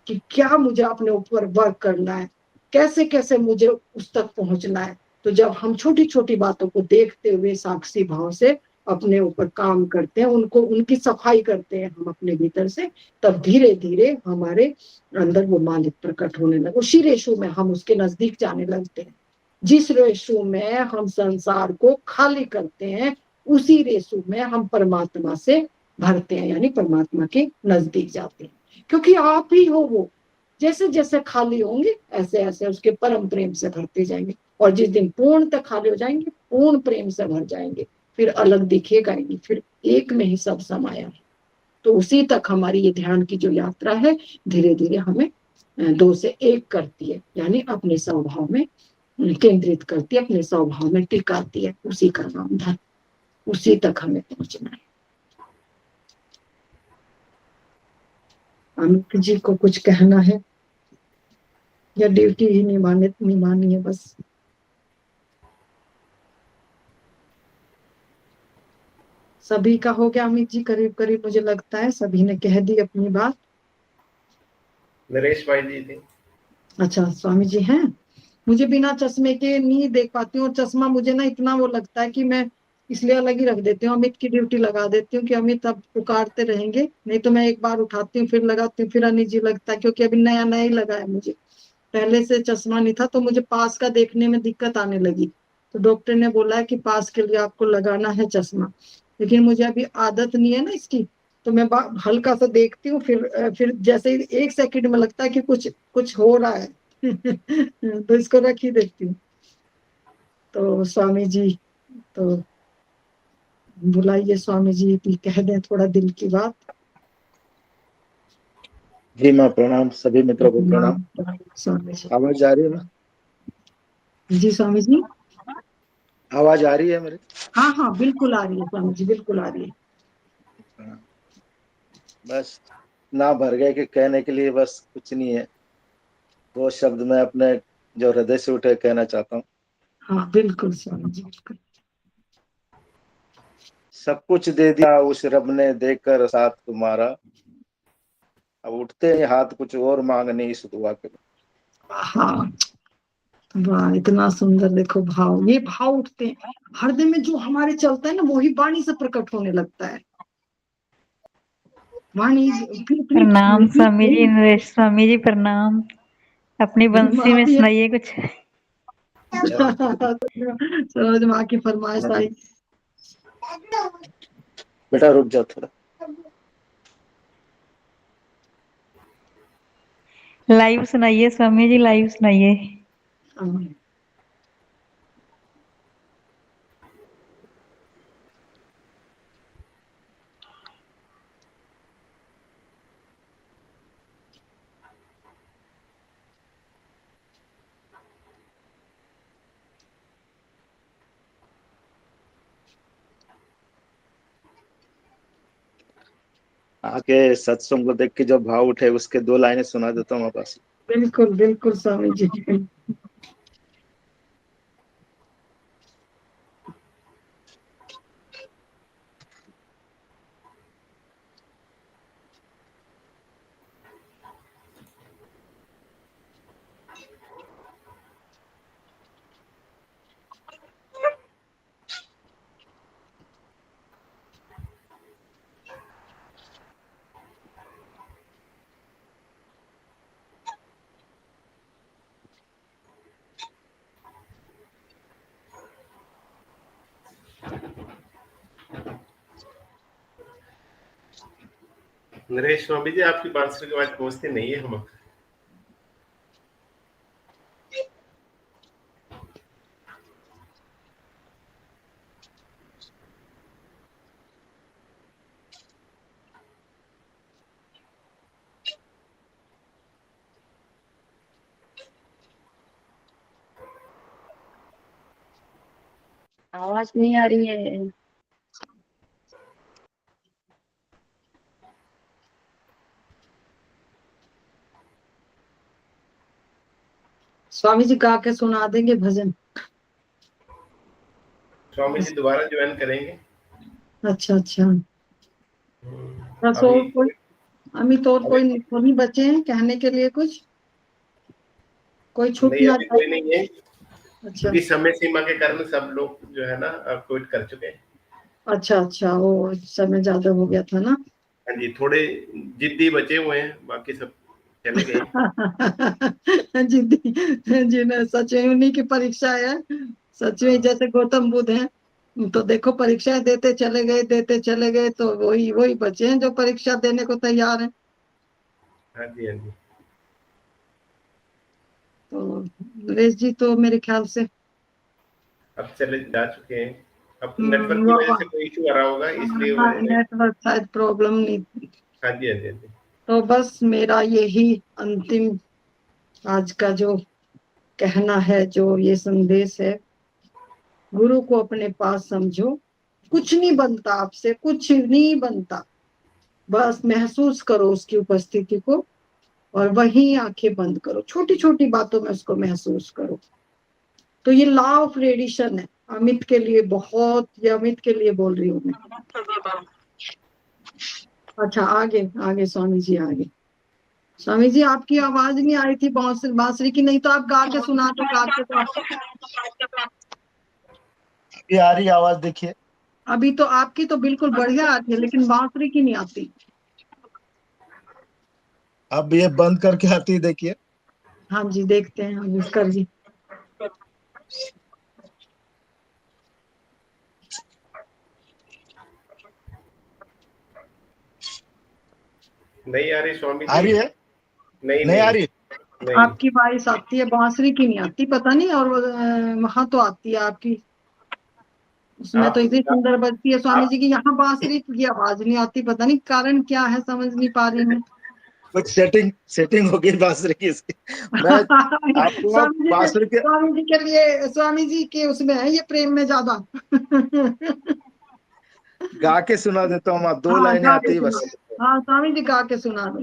कि क्या मुझे अपने ऊपर वर्क करना है, कैसे कैसे मुझे उस तक पहुंचना है। तो जब हम छोटी छोटी बातों को देखते हुए साक्षी भाव से अपने ऊपर काम करते हैं, उनको, उनकी सफाई करते हैं हम अपने भीतर से, तब धीरे धीरे हमारे अंदर वो मालिक प्रकट होने लगे। उसी रेशो में हम उसके नजदीक जाने लगते हैं। जिस रेशो में हम संसार को खाली करते हैं, उसी रेशो में हम परमात्मा से भरते हैं, यानी परमात्मा के नजदीक जाते हैं। क्योंकि आप ही हो वो, जैसे जैसे खाली होंगे ऐसे ऐसे उसके परम प्रेम से भरते जाएंगे, और जिस दिन पूर्ण तक खाली हो जाएंगे, पूर्ण प्रेम से भर जाएंगे, फिर अलग दिखेगा ही नहीं, फिर एक में ही सब समाया है। तो उसी तक हमारी ये ध्यान की जो यात्रा है, धीरे धीरे हमें दो से एक करती है, यानी अपने स्वभाव में केंद्रित करती है, अपने स्वभाव में टिकाती है। उसी का नाम धर्म, उसी तक हमें पहुंचना है। अमित जी को कुछ कहना है या ड्यूटी ही निभानी है बस? सभी का हो गया अमित जी, करीब करीब मुझे लगता है सभी ने कह दी अपनी बात। नरेश भाई जी थे। अच्छा, स्वामी जी हैं। मुझे बिना चश्मे के नहीं देख पाती हूँ, और चश्मा मुझे ना इतना वो लगता है कि मैं इसलिए अलग ही रख देती हूँ, अमित की ड्यूटी लगा देती हूँ कि अमित अब पुकारते रहेंगे। नहीं तो मैं एक बार उठाती हूँ, फिर लगाती हूँ, फिर अनित जी लगता है, क्योंकि अभी नया नया ही लगा है मुझे। पहले से चश्मा नहीं था तो मुझे पास का देखने में दिक्कत आने लगी, तो डॉक्टर ने बोला है कि पास के लिए आपको लगाना है चश्मा। लेकिन मुझे अभी आदत नहीं है ना इसकी, तो मैं हल्का सा देखती हूँ, फिर जैसे ही एक सेकंड में लगता है कि कुछ कुछ हो रहा है तो इसको रख ही देती हूँ। तो स्वामी जी, तो बुलाइए स्वामी जी, कह दें थोड़ा दिल की बात। जी माँ प्रणाम, सभी मित्रों को प्रणाम। स्वामी जी। आवाज आ रही है ना? जी स्वामी जी। आवाज आ रही है मेरी? हाँ हाँ बिल्कुल आ रही है स्वामी जी, बिल्कुल आ रही है। बस ना भर गए कि कहने के लिए बस कुछ नहीं है। दो शब्द मैं अपने जो हृदय से उठे कहना चाहता हूँ। हाँ बिल्कुल स्वामी जी, बिल्कुल। सब कुछ दे दिया उस रब ने, देकर साथ तुम्हारा, अब उठते ही हाथ कुछ और मांगने इस दुआ के। हाँ, वाह, इतना सुंदर देखो भाव, ये भाव उठते हैं हृदय में, जो हमारे चलता है ना, वही वाणी से प्रकट होने लगता है। वाणी फिर अपनी प्रणाम मीठी स्वामी जी, नरेश स्वामी जी प्रणाम। अपनी बंसी में आप ये सुनाइए कुछ। सरोज माँ की फरमाइश आई। बेटा रुक जाओ थोड़ा। लाइव सुनाइए स्वामी जी, लाइव सुनाइए। आके सत्संग को देख के जो भाव उठे उसके दो लाइनें सुना देता हूँ वापस। बिल्कुल बिल्कुल स्वामी जी। नरेश स्वामी जी, आपकी बांसुरी की आवाज पहुंचती नहीं है हम। आवाज नहीं आ रही है। स्वामी जी गा के सुना देंगे भजन। स्वामी जी दोबारा ज्वाइन करेंगे। अच्छा अच्छा। बस अभी और कोई अमित और कोई नहीं बचे हैं कहने के लिए कुछ? कोई छूट नहीं, ना अभी कोई जाए। नहीं है, अच्छा क्योंकि समय सीमा के कारण सब लोग जो है ना क्विट कर चुके हैं। अच्छा अच्छा, वो समय ज्यादा हो गया था ना। हाँ जी, थोड़े जिद्दी बचे हुए हैं, बाकी सब चले गए। जिद्दी जिन्हें सच में उन्हीं की परीक्षा है। सच में जैसे गौतम बुद्ध हैं, तो देखो परीक्षाएं देते चले गए, तो वही वही बचे हैं जो परीक्षा देने को तैयार हैं। हाँ जी, हाँ जी। तो नरेश जी तो मेरे ख्याल से अब चले जा चुके हैं। अब नेटवर्क की वजह से कोई इशू आ रहा होगा, इसलिए उन्होंने। नेटवर्क शायद प्रॉब्लम नहीं। हाँ जी, हाँ जी, हाँ जी। तो बस मेरा यही अंतिम आज का जो कहना है, जो ये संदेश है, गुरु को अपने पास समझो। कुछ नहीं बनता आपसे, कुछ नहीं बनता। बस महसूस करो उसकी उपस्थिति को, और वहीं आंखें बंद करो, छोटी छोटी बातों में उसको महसूस करो। तो ये लॉ ऑफ रेडिएशन है अमित के लिए, बहुत, ये अमित के लिए बोल रही हूँ मैं। अच्छा, आगे आगे स्वामी जी, आगे। स्वामी जी आपकी आवाज नहीं आई थी बांसुरी की, नहीं तो आप गा के सुना दो, गा के तो ये आ रही आवाज, देखिए। अभी तो आपकी तो बिल्कुल बढ़िया आती है, लेकिन बांसुरी की नहीं आती। अब ये बंद करके आती है, देखिए। हाँ जी, देखते हैं हम कर जी। नहीं आ रही स्वामी आ जी। रही है? नहीं नहीं आ नहीं रही? नहीं। आपकी बारिश आती है, बांसुरी की नहीं आती, पता नहीं। और वहां तो आती है आपकी, उसमें तो आप इतनी सुंदर बजती है स्वामी आप जी की। यहाँ बांसुरी की आवाज नहीं आती, पता नहीं कारण क्या है, समझ नहीं पा रही मैं। कुछ सेटिंग सेटिंग होगी बांसुरी की इसकी। मैं आपको बांसुरी के स्वामी जी के लिए, स्वामी जी के उसमें है ये प्रेम में ज्यादा। गा के सुना देता हूँ, आप दो हाँ लाइनें गा के आती है सुना बस। दो, हाँ स्वामी जी गा के सुना दो।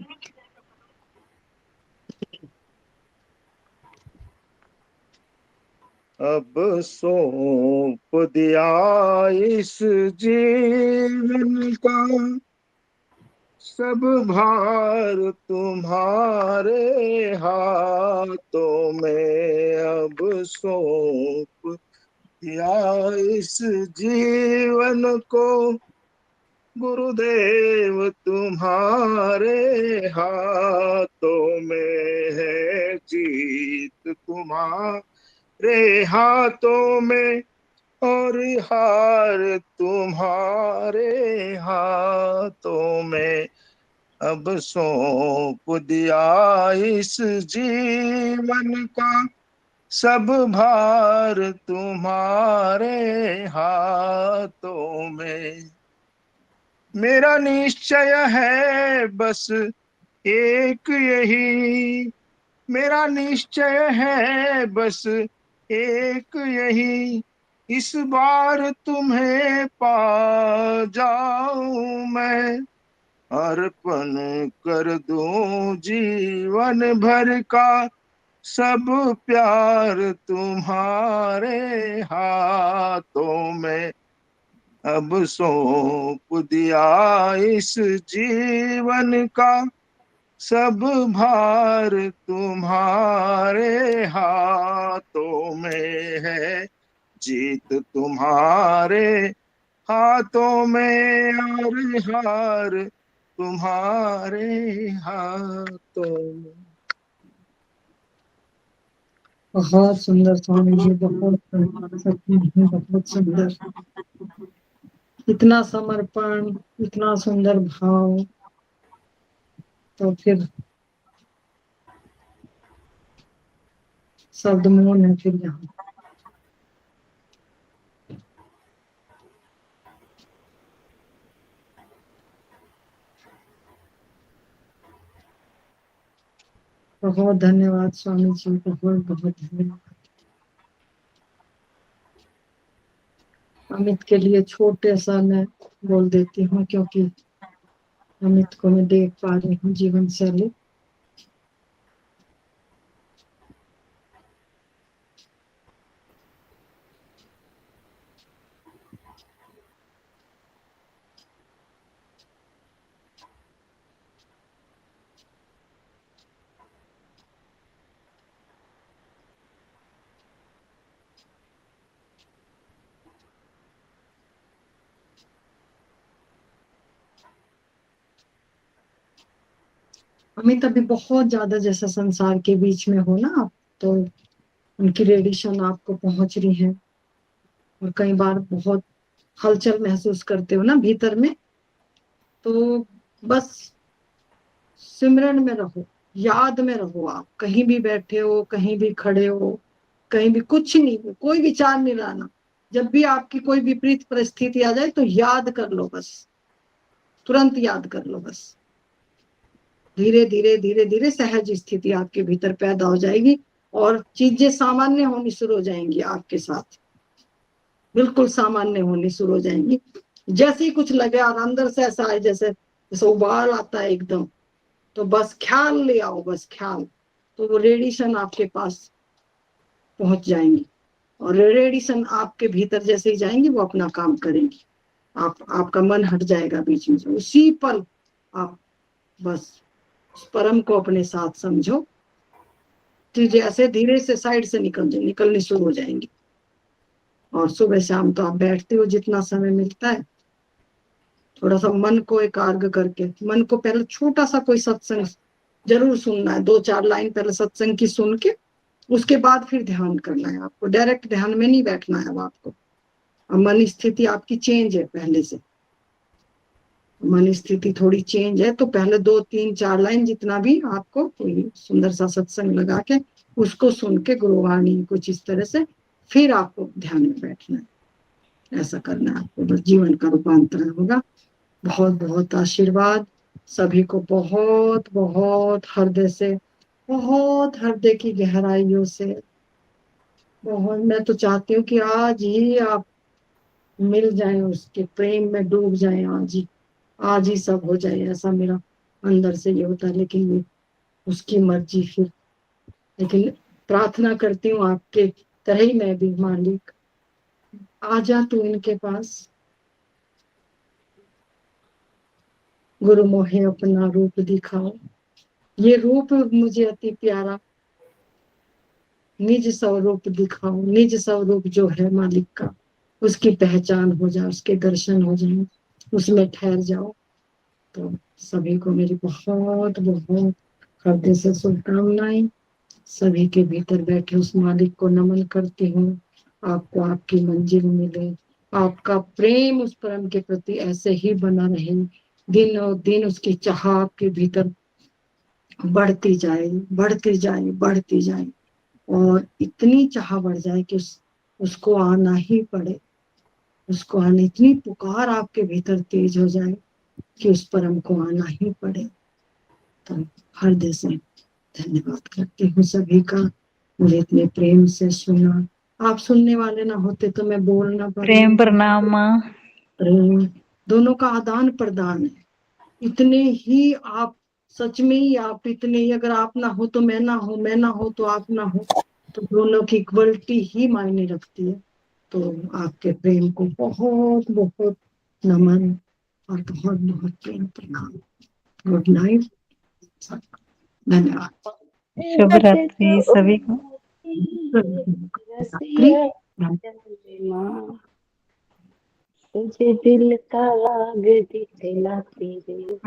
अब सौंप दिया इस जीवन का सब भार तुम्हारे हाथों में। अब सौंप दिया इस जीवन को गुरुदेव तुम्हारे हाथों में है। जीत तुम्हारे हाथों में और हार तुम्हारे हाथों में। अब सौंप दिया इस जीवन का सब भार तुम्हारे हाथों में। मेरा निश्चय है बस एक यही, मेरा निश्चय है बस एक यही, इस बार तुम्हें पा जाऊं मैं। अर्पण कर दूं जीवन भर का सब प्यार तुम्हारे हाथों में। अब सौंप दिया इस जीवन का सब भार तुम्हारे हाथों में है। जीत तुम्हारे हाथों में और हार तुम्हारे हाथों में। बहुत सुंदर स्वामी जी, बहुत सुंदर, सच्ची में बहुत सुंदर। इतना समर्पण, इतना सुंदर भाव, तो फिर शब्द मौन है फिर यहाँ। बहुत धन्यवाद स्वामी जी, बहुत बहुत धन्यवाद। अमित के लिए छोटे सा मैं बोल देती हूँ, क्योंकि अमित को मैं देख पा रही हूँ जीवन शैली। अमित अभी बहुत ज्यादा जैसा संसार के बीच में हो ना आप, तो उनकी रेडिएशन आपको पहुंच रही है और कई बार बहुत हलचल महसूस करते हो ना भीतर में। तो बस सिमरन में रहो, याद में रहो। आप कहीं भी बैठे हो, कहीं भी खड़े हो, कहीं भी, कुछ नहीं, कोई विचार नहीं लाना। जब भी आपकी कोई विपरीत परिस्थिति आ जाए तो याद कर लो, बस तुरंत याद कर लो। बस धीरे धीरे धीरे धीरे सहज स्थिति आपके भीतर पैदा हो जाएगी और चीजें सामान्य होनी शुरू हो जाएंगी आपके साथ, बिल्कुल सामान्य होनी शुरू हो जाएंगी। जैसे ही कुछ लगे और अंदर से ऐसा आए जैसे उबाल आता है एकदम, तो बस ख्याल ले आओ, बस ख्याल, तो वो रेडिएशन आपके पास पहुंच जाएंगी और रेडिएशन आपके भीतर जैसे ही जाएंगी वो अपना काम करेंगी। आपका मन हट जाएगा बीच में से, उसी पल आप बस उस परम को अपने साथ समझो। चीजें ऐसे धीरे से साइड से निकलनी शुरू हो जाएंगी। और सुबह शाम तो आप बैठते हो जितना समय मिलता है, थोड़ा सा मन को एकाग्र करके, मन को पहले छोटा सा कोई सत्संग जरूर सुनना है, 2-4 लाइन पहले सत्संग की सुन के उसके बाद फिर ध्यान करना है आपको। डायरेक्ट ध्यान में नहीं बैठना है अब आपको। अब मन स्थिति आपकी चेंज है, पहले से मन स्थिति थोड़ी चेंज है, तो पहले 2-3-4 लाइन जितना भी आपको कोई सुंदर सा सत्संग लगा के उसको सुन के, गुरुवाणी कुछ इस तरह से, फिर आपको ध्यान में बैठना है। ऐसा करना है आपको, बस जीवन का रूपांतरण होगा। बहुत बहुत आशीर्वाद सभी को, बहुत बहुत हृदय से, बहुत हृदय की गहराइयों से बहुत। मैं तो चाहती हूँ कि आज ही आप मिल जाएं, उसके प्रेम में डूब जाएं, आज ही सब हो जाए, ऐसा मेरा अंदर से ये होता है। लेकिन ये उसकी मर्जी फिर, लेकिन प्रार्थना करती हूँ आपके तरह ही मैं भी, मालिक आ जा तू इनके पास, गुरु मोहे अपना रूप दिखाओ। ये रूप मुझे अति प्यारा, निज स्वरूप दिखाओ। निज स्वरूप जो है मालिक का, उसकी पहचान हो जाए, उसके दर्शन हो जाए, उसमें ठहर जाओ। तो सभी को मेरी बहुत बहुत हृदय से शुभकामनाएं। सभी के भीतर बैठे उस मालिक को नमन करती हूँ। आपको आपकी मंजिल मिले, आपका प्रेम उस परम के प्रति ऐसे ही बना रहे, दिन और दिन उसकी चाह आपके भीतर बढ़ती जाए, बढ़ती जाए, बढ़ती जाए, और इतनी चाह बढ़ जाए कि उसको आना ही पड़े, उसको आने, इतनी पुकार आपके भीतर तेज हो जाए कि उस परम को आना ही पड़े। तो हृदय से धन्यवाद करती हूँ सभी का, मुझे इतने प्रेम से सुना। आप सुनने वाले ना होते तो मैं बोल ना पाती। प्रेम प्रणाम माँ। प्रेम दोनों का आदान प्रदान है। इतने ही आप, सच में ही आप इतने ही, अगर आप ना हो तो मैं ना हो, मैं ना हो तो आप ना हो, तो दोनों की इक्वलिटी ही मायने रखती है। तो आपके प्रेम को बहुत बहुत नमन और बहुत बहुत प्रेम प्रणाम। गुड नाइट, धन्यवाद। शुभ रात्रि सभी को। रसिया तुझे दिल का राग दिखलाती रे।